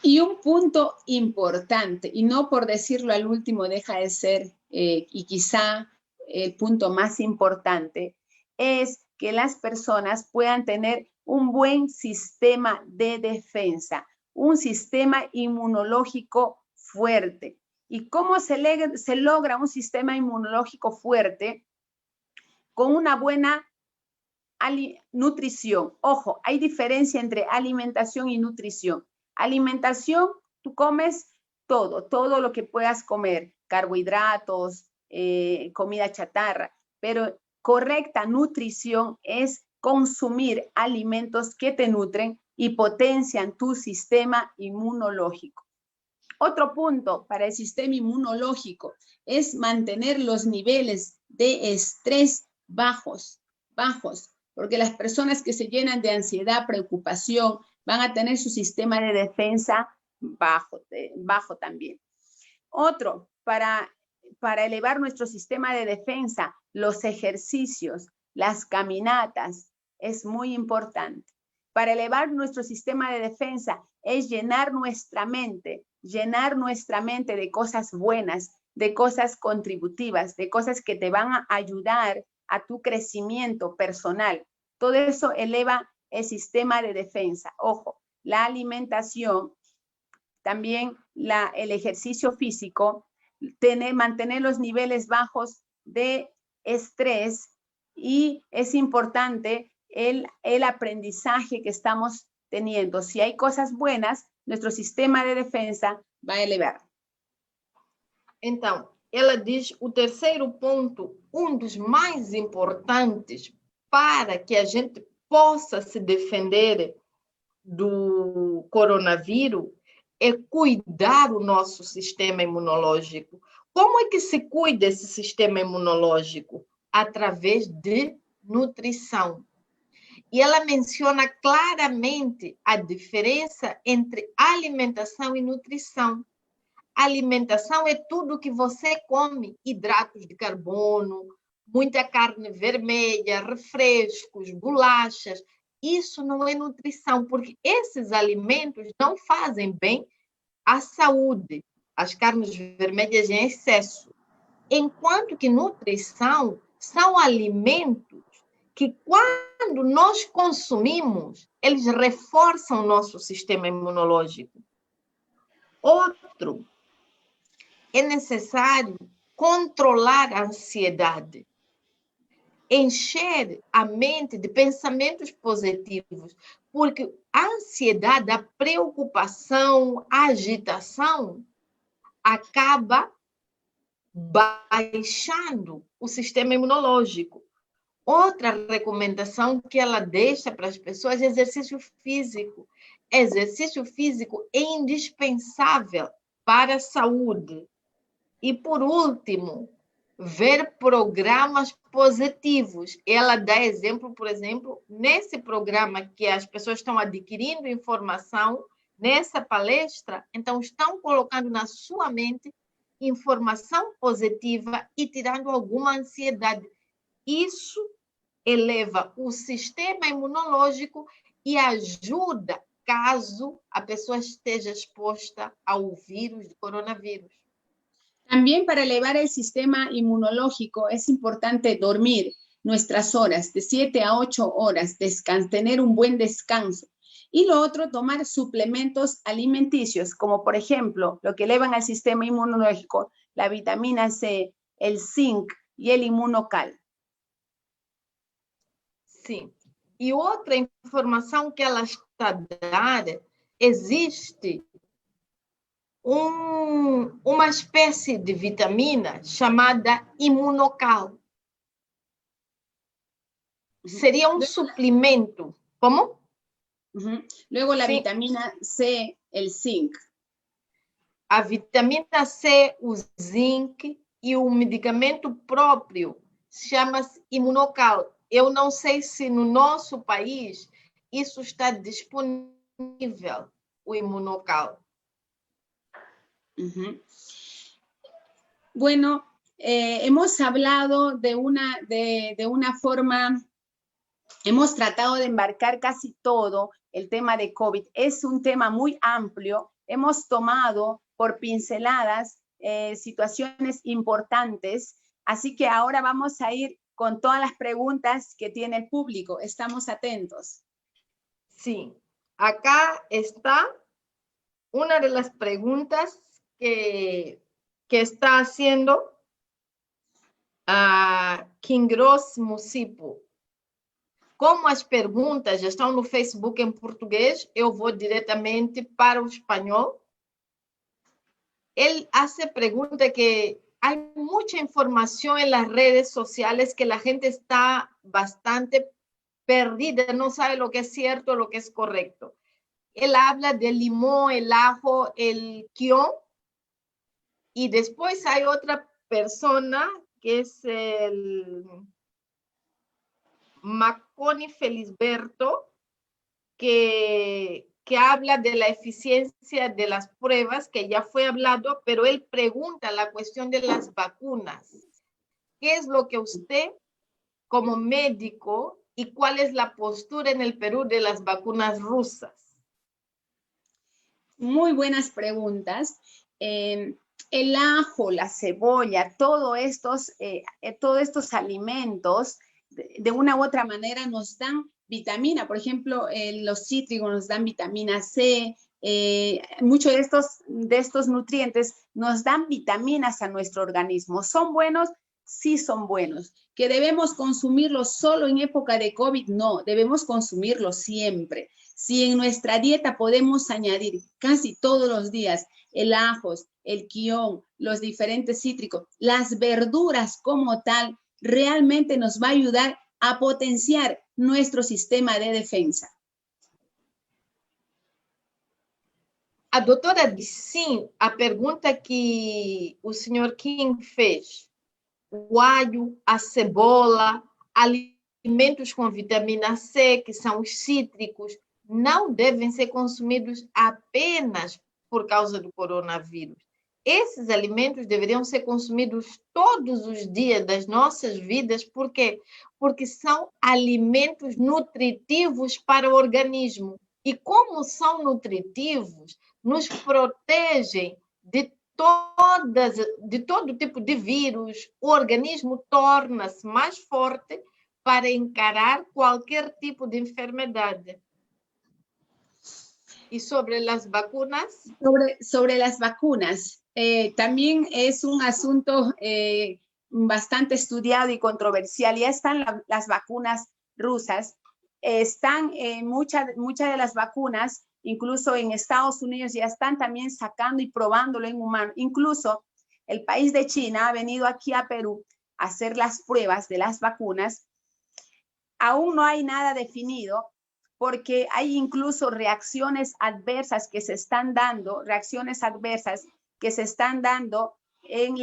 Y un punto importante, y no por decirlo al último deja de ser, y quizá el punto más importante, es que las personas puedan tener un buen sistema de defensa, un sistema inmunológico fuerte. ¿Y cómo se logra un sistema inmunológico fuerte? Con una buena nutrición. Ojo, hay diferencia entre alimentación y nutrición. Alimentación, tú comes todo lo que puedas comer, carbohidratos, comida chatarra, pero correcta nutrición es consumir alimentos que te nutren y potencian tu sistema inmunológico. Otro punto para el sistema inmunológico es mantener los niveles de estrés bajos, porque las personas que se llenan de ansiedad, preocupación, van a tener su sistema de defensa bajo también. Otro, para elevar nuestro sistema de defensa, los ejercicios, las caminatas, es muy importante. Para elevar nuestro sistema de defensa es llenar nuestra mente de cosas buenas, de cosas contributivas, de cosas que te van a ayudar a tu crecimiento personal. Todo eso eleva el sistema de defensa. Ojo, la alimentación, también el ejercicio físico, mantener los niveles bajos de estrés, y es importante el aprendizaje que estamos teniendo. Si hay cosas buenas, nuestro sistema de defensa va a elevar. Então, ela diz o terceiro ponto, dos mais importantes para que a gente possa se defender do coronavírus é cuidar o nosso sistema imunológico. Como é que se cuida esse sistema imunológico? Através de nutrição. E ela menciona claramente a diferença entre alimentação e nutrição. Alimentação é tudo que você come, hidratos de carbono, muita carne vermelha, refrescos, bolachas. Isso não é nutrição, porque esses alimentos não fazem bem à saúde, as carnes vermelhas em excesso. Enquanto que nutrição são alimentos que, quando nós consumimos, eles reforçam o nosso sistema imunológico. Outro, é necessário controlar a ansiedade, encher a mente de pensamentos positivos, porque a ansiedade, a preocupação, a agitação acaba baixando o sistema imunológico. Outra recomendação que ela deixa para as pessoas é exercício físico. Exercício físico é indispensável para a saúde. E, por último, ver programas positivos. Ela dá exemplo, por exemplo, nesse programa que as pessoas estão adquirindo informação, nessa palestra, então estão colocando na sua mente informação positiva e tirando alguma ansiedade. Isso eleva o sistema imunológico e ajuda caso a pessoa esteja exposta ao vírus do coronavírus. También para elevar el sistema inmunológico es importante dormir nuestras horas, de 7 a 8 horas, tener un buen descanso. Y lo otro, tomar suplementos alimenticios, como por ejemplo, lo que elevan al sistema inmunológico, la vitamina C, el zinc y el inmunocal. Sim. E outra informação que ela está dando, existe uma espécie de vitamina chamada imunocal. Seria um suplemento. Como? Luego la vitamina C, el zinc. A vitamina C, o zinc e o medicamento próprio chama-se imunocal. Eu não sei se no nosso país isso está disponível, o imunocal. Bueno, hemos hablado de una forma, hemos tratado de embarcar casi todo el tema de COVID. Es un tema muy amplio. Hemos tomado por pinceladas situaciones importantes, así que ahora vamos a ir con todas las preguntas que tiene el público. Estamos atentos. Sí, acá está una de las preguntas que está haciendo a Kingros Musipo. Como as perguntas já estão no Facebook em português, eu vou diretamente para o espanhol. Él hace pregunta que hay mucha información en las redes sociales que la gente está bastante perdida, no sabe lo que es cierto, lo que es correcto. Él habla del limón, el ajo, el quión, y después hay otra persona que es el Maconi Felisberto, que habla de la eficiencia de las pruebas, que ya fue hablado, pero él pregunta la cuestión de las vacunas. ¿Qué es lo que usted, como médico, y cuál es la postura en el Perú de las vacunas rusas? Muy buenas preguntas. el ajo, la cebolla, todos estos alimentos, de una u otra manera nos dan vitamina. Por ejemplo, los cítricos nos dan vitamina C. Muchos de estos nutrientes nos dan vitaminas a nuestro organismo. ¿Son buenos? Sí son buenos. ¿Que debemos consumirlos solo en época de COVID? No, debemos consumirlos siempre. Si en nuestra dieta podemos añadir casi todos los días el ajo, el quión, los diferentes cítricos, las verduras como tal, realmente nos va a ayudar a potenciar nuestro sistema de defensa. A doutora diz sim, a pergunta que o senhor King fez. O alho, a cebola, alimentos com vitamina C, que são os cítricos, não devem ser consumidos apenas por causa do coronavírus. Esses alimentos deveriam ser consumidos todos os dias das nossas vidas, por quê? Porque são alimentos nutritivos para o organismo. E como são nutritivos, nos protegem de todo tipo de vírus. O organismo torna-se mais forte para encarar qualquer tipo de enfermedade. ¿Y sobre las vacunas? Sobre las vacunas, también es un asunto bastante estudiado y controversial. Ya están las vacunas rusas, están muchas de las vacunas, incluso en Estados Unidos ya están también sacando y probándolo en humanos. Incluso el país de China ha venido aquí a Perú a hacer las pruebas de las vacunas. Aún no hay nada definido, porque hay incluso reacciones adversas que se están dando, reacciones adversas que se están dando en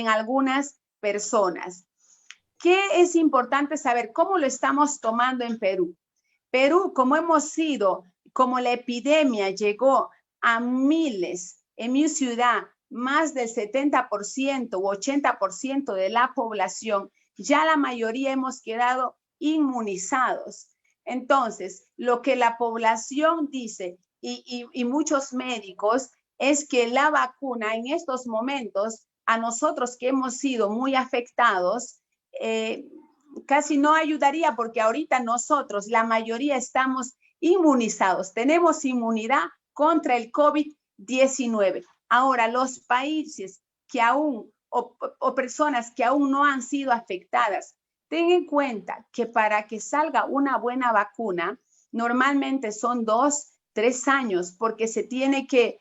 algunas personas. ¿Qué es importante saber? ¿Cómo lo estamos tomando en Perú? Perú, como la epidemia llegó a miles en mi ciudad, más del 70% u 80% de la población, ya la mayoría hemos quedado inmunizados. Entonces, lo que la población dice y muchos médicos es que la vacuna en estos momentos, a nosotros que hemos sido muy afectados, casi no ayudaría, porque ahorita nosotros, la mayoría, estamos inmunizados. Tenemos inmunidad contra el COVID-19. Ahora, los países que aún, o personas que aún no han sido afectadas, ten en cuenta que para que salga una buena vacuna, normalmente son 2-3 años, porque se tiene que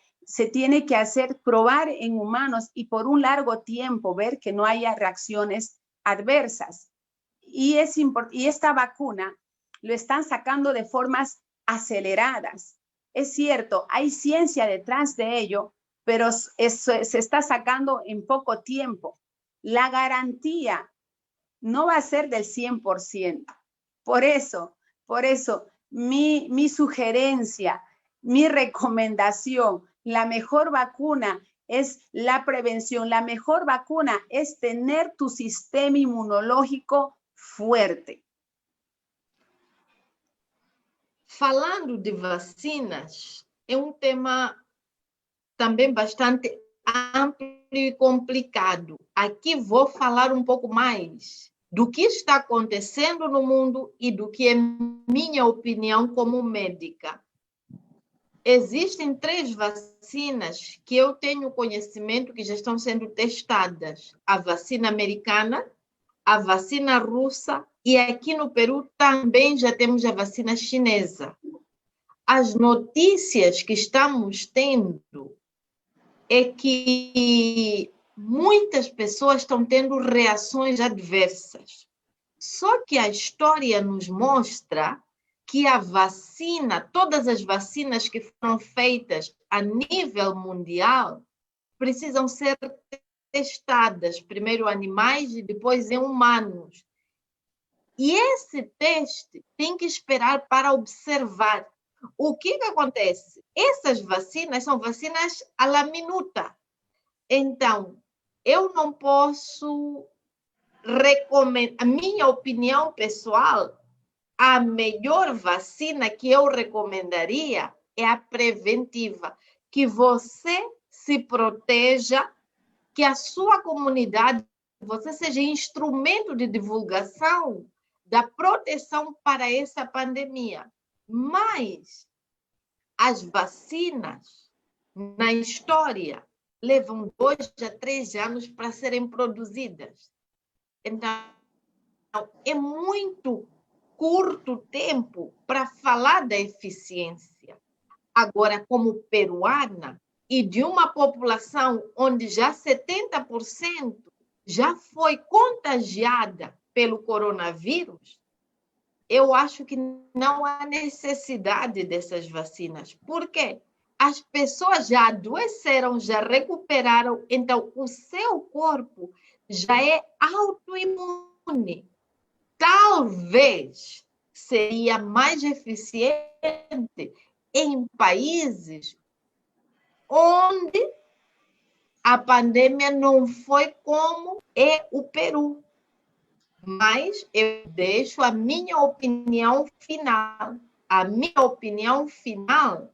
probar en humanos y por un largo tiempo ver que no haya reacciones adversas. Y esta vacuna lo están sacando de formas aceleradas. Es cierto, hay ciencia detrás de ello, pero se está sacando en poco tiempo. La garantía no va a ser del 100%. Por eso, mi sugerencia, mi recomendación, la mejor vacuna es la prevención. La mejor vacuna es tener tu sistema inmunológico fuerte. Falando de vacinas, é um tema também bastante amplo e complicado. Aqui vou falar um pouco mais do que está acontecendo no mundo e do que é minha opinião como médica. Existem 3 vacinas que eu tenho conhecimento que já estão sendo testadas. A vacina americana, a vacina russa e aqui no Peru também já temos a vacina chinesa. As notícias que estamos tendo é que muitas pessoas estão tendo reações adversas. Só que a história nos mostra que a vacina, todas as vacinas que foram feitas a nível mundial, precisam ser testadas, primeiro em animais e depois em humanos. E esse teste tem que esperar para observar. O que acontece? Essas vacinas são vacinas à la minuta. Então, eu não posso recomendar, a minha opinião pessoal, a melhor vacina que eu recomendaria é a preventiva, que você se proteja, que a sua comunidade, você seja instrumento de divulgação da proteção para essa pandemia. Mas as vacinas, na história, levam 2 a 3 anos para serem produzidas. Então, é muito curto tempo para falar da eficiência. Agora, como peruana, e de uma população onde já 70% já foi contagiada pelo coronavírus, eu acho que não há necessidade dessas vacinas. Por quê? As pessoas já adoeceram, já recuperaram, então o seu corpo já é autoimune. Talvez seria mais eficiente em países onde a pandemia não foi como é o Peru. Mas eu deixo a minha opinião final. A minha opinião final,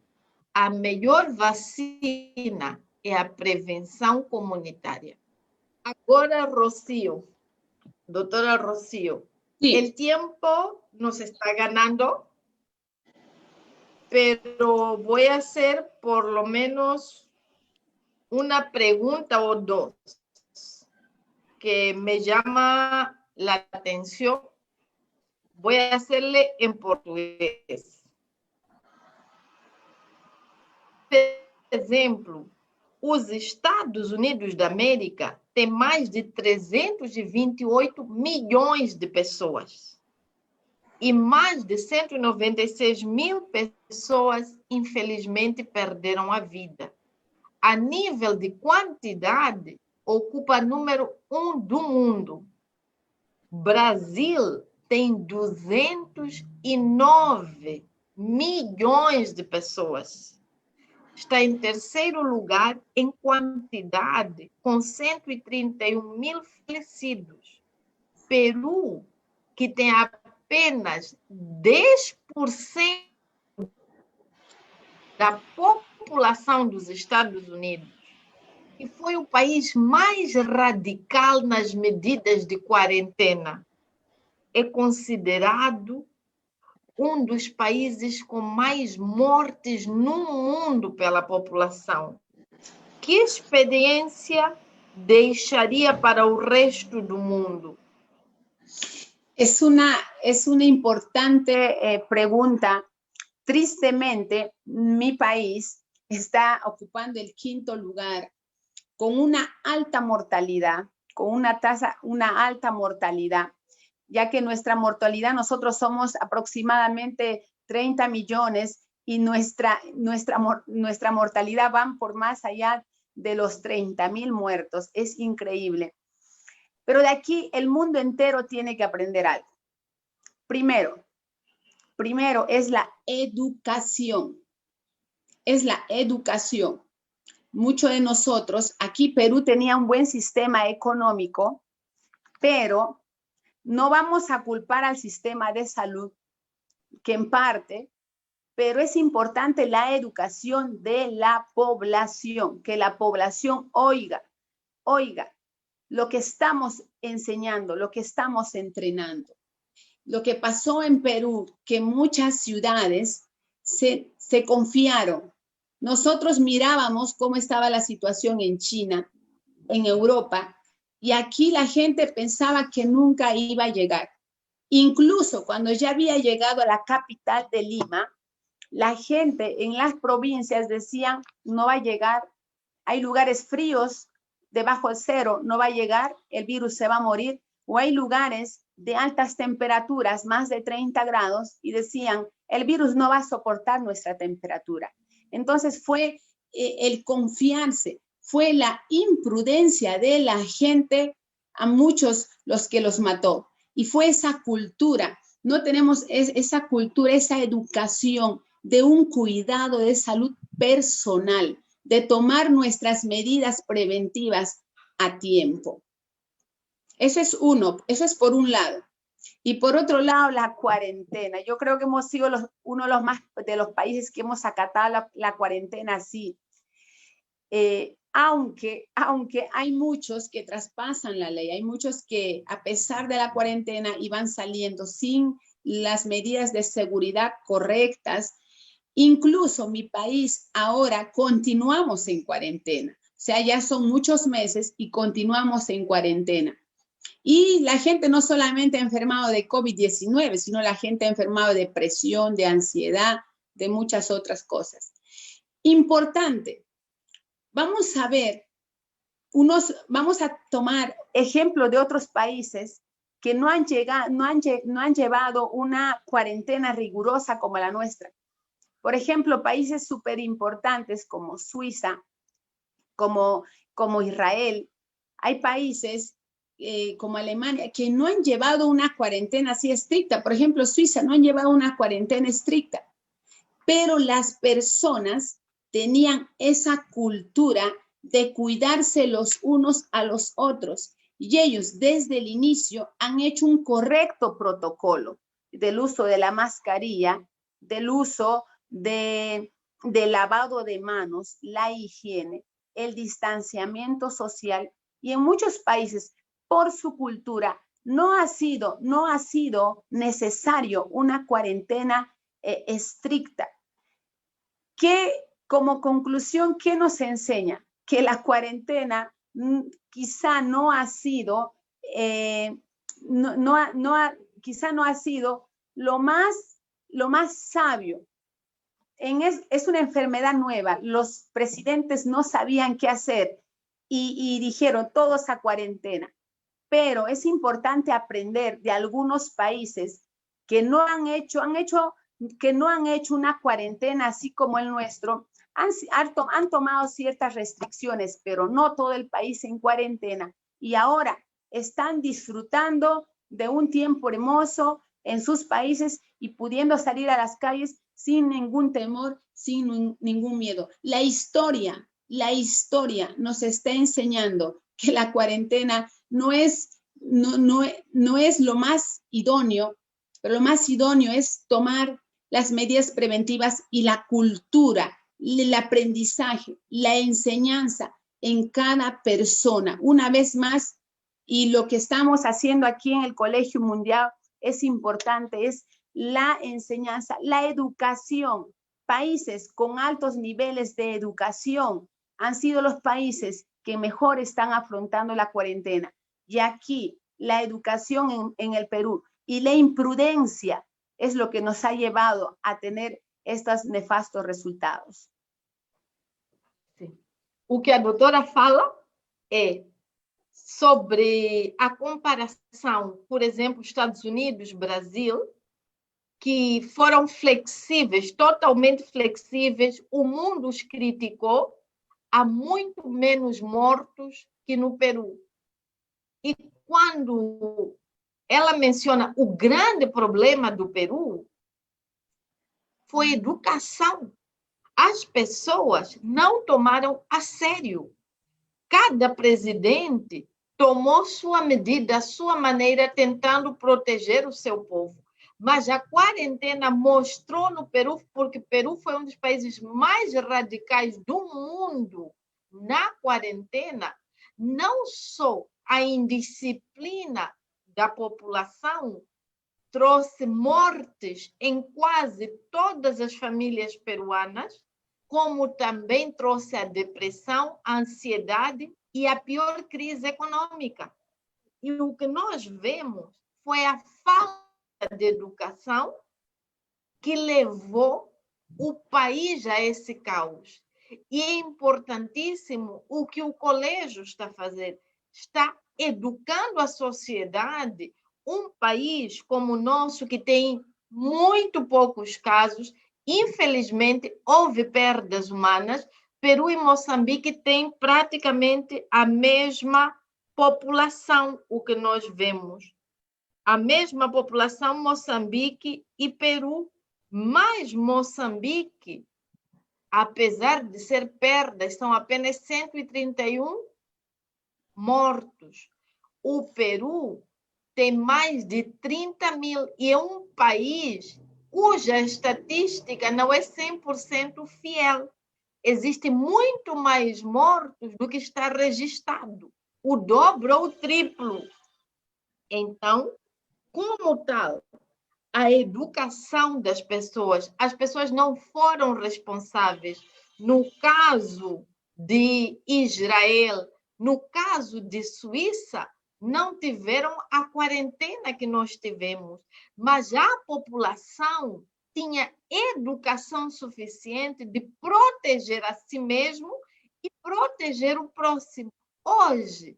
a melhor vacina é a prevenção comunitária. Agora, Rocío, doutora Rocío, Sí. el tiempo nos está ganando, pero voy a hacer por lo menos una pregunta o dos que me llama la atención. Voy a hacerle en portugués. Por exemplo, os Estados Unidos da América têm mais de 328 milhões de pessoas. E mais de 196 mil pessoas, infelizmente, perderam a vida. A nível de quantidade, ocupa número 1 do mundo. Brasil tem 209 milhões de pessoas. Está em terceiro lugar em quantidade, com 131 mil falecidos. Peru, que tem apenas 10% da população dos Estados Unidos, e foi o país mais radical nas medidas de quarentena, é considerado um dos países com mais mortes no mundo pela população. Que experiência deixaria para o resto do mundo? Es una importante pregunta. Tristemente, mi país está ocupando el 5º lugar con una alta mortalidad, una alta mortalidad, ya que nuestra mortalidad, nosotros somos aproximadamente 30 millones y nuestra mortalidad van por más allá de los 30,000 muertos. Es increíble. Pero de aquí el mundo entero tiene que aprender algo. Primero es la educación. Es la educación. Muchos de nosotros, aquí Perú tenía un buen sistema económico, pero no vamos a culpar al sistema de salud, que en parte, pero es importante la educación de la población, que la población oiga lo que estamos enseñando, lo que estamos entrenando. Lo que pasó en Perú, que muchas ciudades se confiaron. Nosotros mirábamos cómo estaba la situación en China, en Europa, y aquí la gente pensaba que nunca iba a llegar. Incluso cuando ya había llegado a la capital de Lima, la gente en las provincias decían, no va a llegar, hay lugares fríos, debajo del 0, no va a llegar, el virus se va a morir, o hay lugares de altas temperaturas, más de 30 grados, y decían, el virus no va a soportar nuestra temperatura. Entonces fue el confiarse, fue la imprudencia de la gente a muchos los que los mató. Y fue esa cultura, no tenemos esa cultura, esa educación de un cuidado de salud personal, de tomar nuestras medidas preventivas a tiempo. Eso es por un lado. Y por otro lado, la cuarentena. Yo creo que hemos sido uno de los países que hemos acatado la cuarentena así. Aunque hay muchos que traspasan la ley, hay muchos que a pesar de la cuarentena iban saliendo sin las medidas de seguridad correctas. Incluso mi país ahora continuamos en cuarentena. O sea, ya son muchos meses y continuamos en cuarentena. Y la gente no solamente ha enfermado de COVID-19, sino la gente ha enfermado de depresión, de ansiedad, de muchas otras cosas. Importante. Vamos a ver, vamos a tomar ejemplos de otros países que no han llevado una cuarentena rigurosa como la nuestra. Por ejemplo, países súper importantes como Suiza, como Israel. Hay países como Alemania que no han llevado una cuarentena así estricta. Por ejemplo, Suiza no han llevado una cuarentena estricta, pero las personas tenían esa cultura de cuidarse los unos a los otros. Y ellos desde el inicio han hecho un correcto protocolo del uso de la mascarilla, del uso de lavado de manos, la higiene, el distanciamiento social. Y en muchos países, por su cultura, no ha sido necesario una cuarentena estricta. ¿Qué, como conclusión, qué nos enseña? Que la cuarentena quizá no ha sido, quizá no ha sido lo más sabio. Es una enfermedad nueva. Los presidentes no sabían qué hacer y dijeron todos a cuarentena. Pero es importante aprender de algunos países que no han hecho una cuarentena así como el nuestro. Han tomado ciertas restricciones, pero no todo el país en cuarentena. Y ahora están disfrutando de un tiempo hermoso en sus países y pudiendo salir a las calles sin ningún temor, sin ningún miedo. La historia nos está enseñando que la cuarentena no es lo más idóneo, pero lo más idóneo es tomar las medidas preventivas y la cultura, el aprendizaje, la enseñanza en cada persona. Una vez más, y lo que estamos haciendo aquí en el Colegio Mundial es importante, es la enseñanza, la educación. Países con altos niveles de educación han sido los países que mejor están afrontando la cuarentena. Y aquí la educación en el Perú y la imprudencia es lo que nos ha llevado a tener estos nefastos resultados. Sim. O que a doutora fala é sobre a comparação, por exemplo, Estados Unidos, Brasil, que foram flexíveis, totalmente flexíveis, o mundo os criticou, há muito menos mortos que no Peru. E quando ela menciona o grande problema do Peru, foi educação. As pessoas não tomaram a sério. Cada presidente tomou sua medida, a sua maneira, tentando proteger o seu povo. Mas a quarentena mostrou no Peru, porque o Peru foi um dos países mais radicais do mundo na quarentena, não só a indisciplina da população trouxe mortes em quase todas as famílias peruanas, como também trouxe a depressão, a ansiedade e a pior crise econômica. E o que nós vemos foi a falta de educação que levou o país a esse caos. E é importantíssimo o que o colégio está a fazer. Está educando a sociedade. Um país como o nosso, que tem muito poucos casos, infelizmente, houve perdas humanas. Peru e Moçambique têm praticamente a mesma população, o que nós vemos. A mesma população, Moçambique e Peru, mas Moçambique, apesar de ser perdas, são apenas 131 mortos. O Peru tem mais de 30 mil e é um país cuja estatística não é 100% fiel. Existem muito mais mortos do que está registrado, o dobro ou o triplo. Então, como tal, a educação das pessoas, as pessoas não foram responsáveis. No caso de Israel, no caso de Suíça, não tiveram a quarentena que nós tivemos, mas a população tinha educação suficiente de proteger a si mesmo e proteger o próximo. Hoje,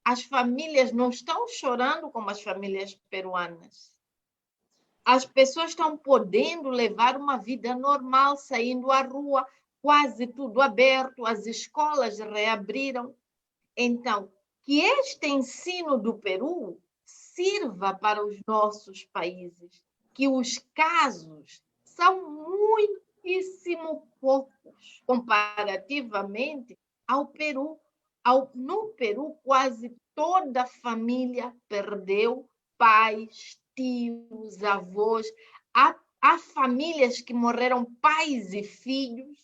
as famílias não estão chorando como as famílias peruanas. As pessoas estão podendo levar uma vida normal, saindo à rua, quase tudo aberto, as escolas reabriram. Então, que este ensino do Peru sirva para os nossos países, que os casos são muitíssimo poucos comparativamente ao Peru. No Peru, quase toda a família perdeu pais, tios, avós. Há famílias que morreram pais e filhos.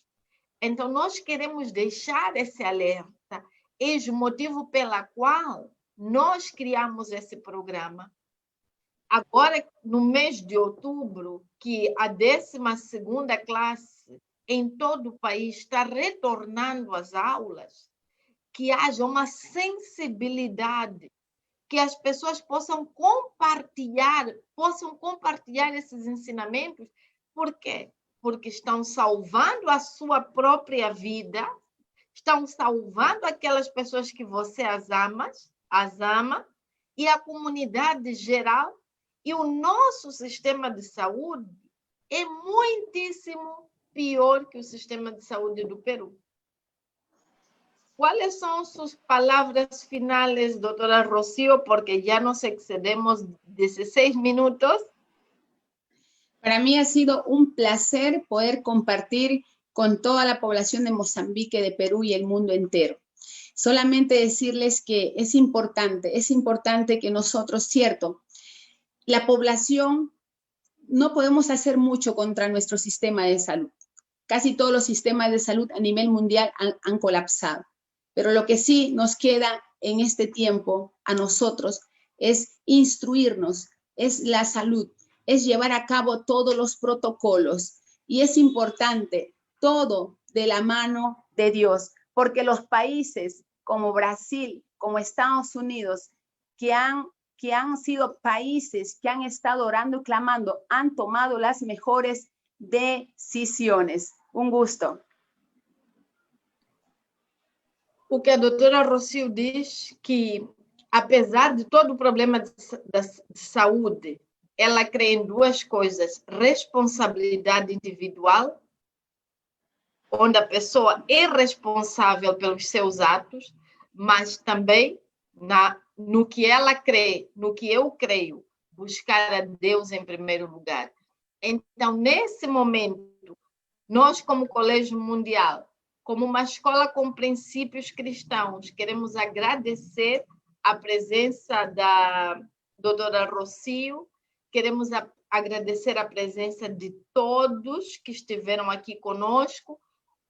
Então, nós queremos deixar esse alerta. Eis o motivo pela qual nós criamos esse programa. Agora, no mês de outubro, que a 12ª classe em todo o país está retornando às aulas, que haja uma sensibilidade, que as pessoas possam compartilhar esses ensinamentos. Por quê? Porque estão salvando a sua própria vida, estão salvando aquelas pessoas que você as ama, e a comunidade geral, e o nosso sistema de saúde é muitíssimo pior que o sistema de saúde do Peru. ¿Cuáles son sus palabras finales, doctora Rocío? Porque ya nos excedemos 16 minutos. Para mí ha sido un placer poder compartir con toda la población de Mozambique, de Perú y el mundo entero. Solamente decirles que es importante que nosotros, cierto, la población, no podemos hacer mucho contra nuestro sistema de salud. Casi todos los sistemas de salud a nivel mundial han colapsado. Pero lo que sí nos queda en este tiempo a nosotros es instruirnos, es la salud, es llevar a cabo todos los protocolos. Y es importante todo de la mano de Dios, porque los países como Brasil, como Estados Unidos, que han sido países que han estado orando y clamando, han tomado las mejores decisiones. Un gusto. O que a doutora Rocío diz que, apesar de todo o problema de saúde, ela crê em duas coisas: responsabilidade individual, onde a pessoa é responsável pelos seus atos, mas também no que ela crê, no que eu creio, buscar a Deus em primeiro lugar. Então, nesse momento, nós, como Colégio Mundial, como uma escola com princípios cristãos, queremos agradecer a presença da doutora Rocío, queremos agradecer a presença de todos que estiveram aqui conosco.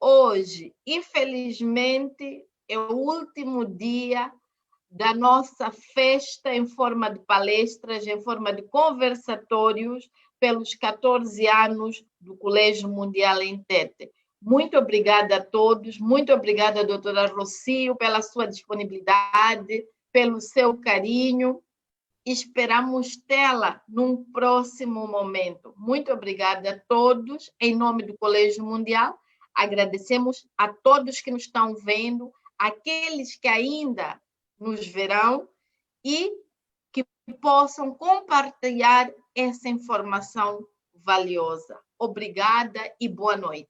Hoje, infelizmente, é o último dia da nossa festa em forma de palestras, em forma de conversatórios, pelos 14 anos do Colégio Mundial em Tete. Muito obrigada a todos, muito obrigada, doutora Rocío, pela sua disponibilidade, pelo seu carinho. Esperamos tê-la num próximo momento. Muito obrigada a todos, em nome do Colégio Mundial. Agradecemos a todos que nos estão vendo, aqueles que ainda nos verão e que possam compartilhar essa informação valiosa. Obrigada e boa noite.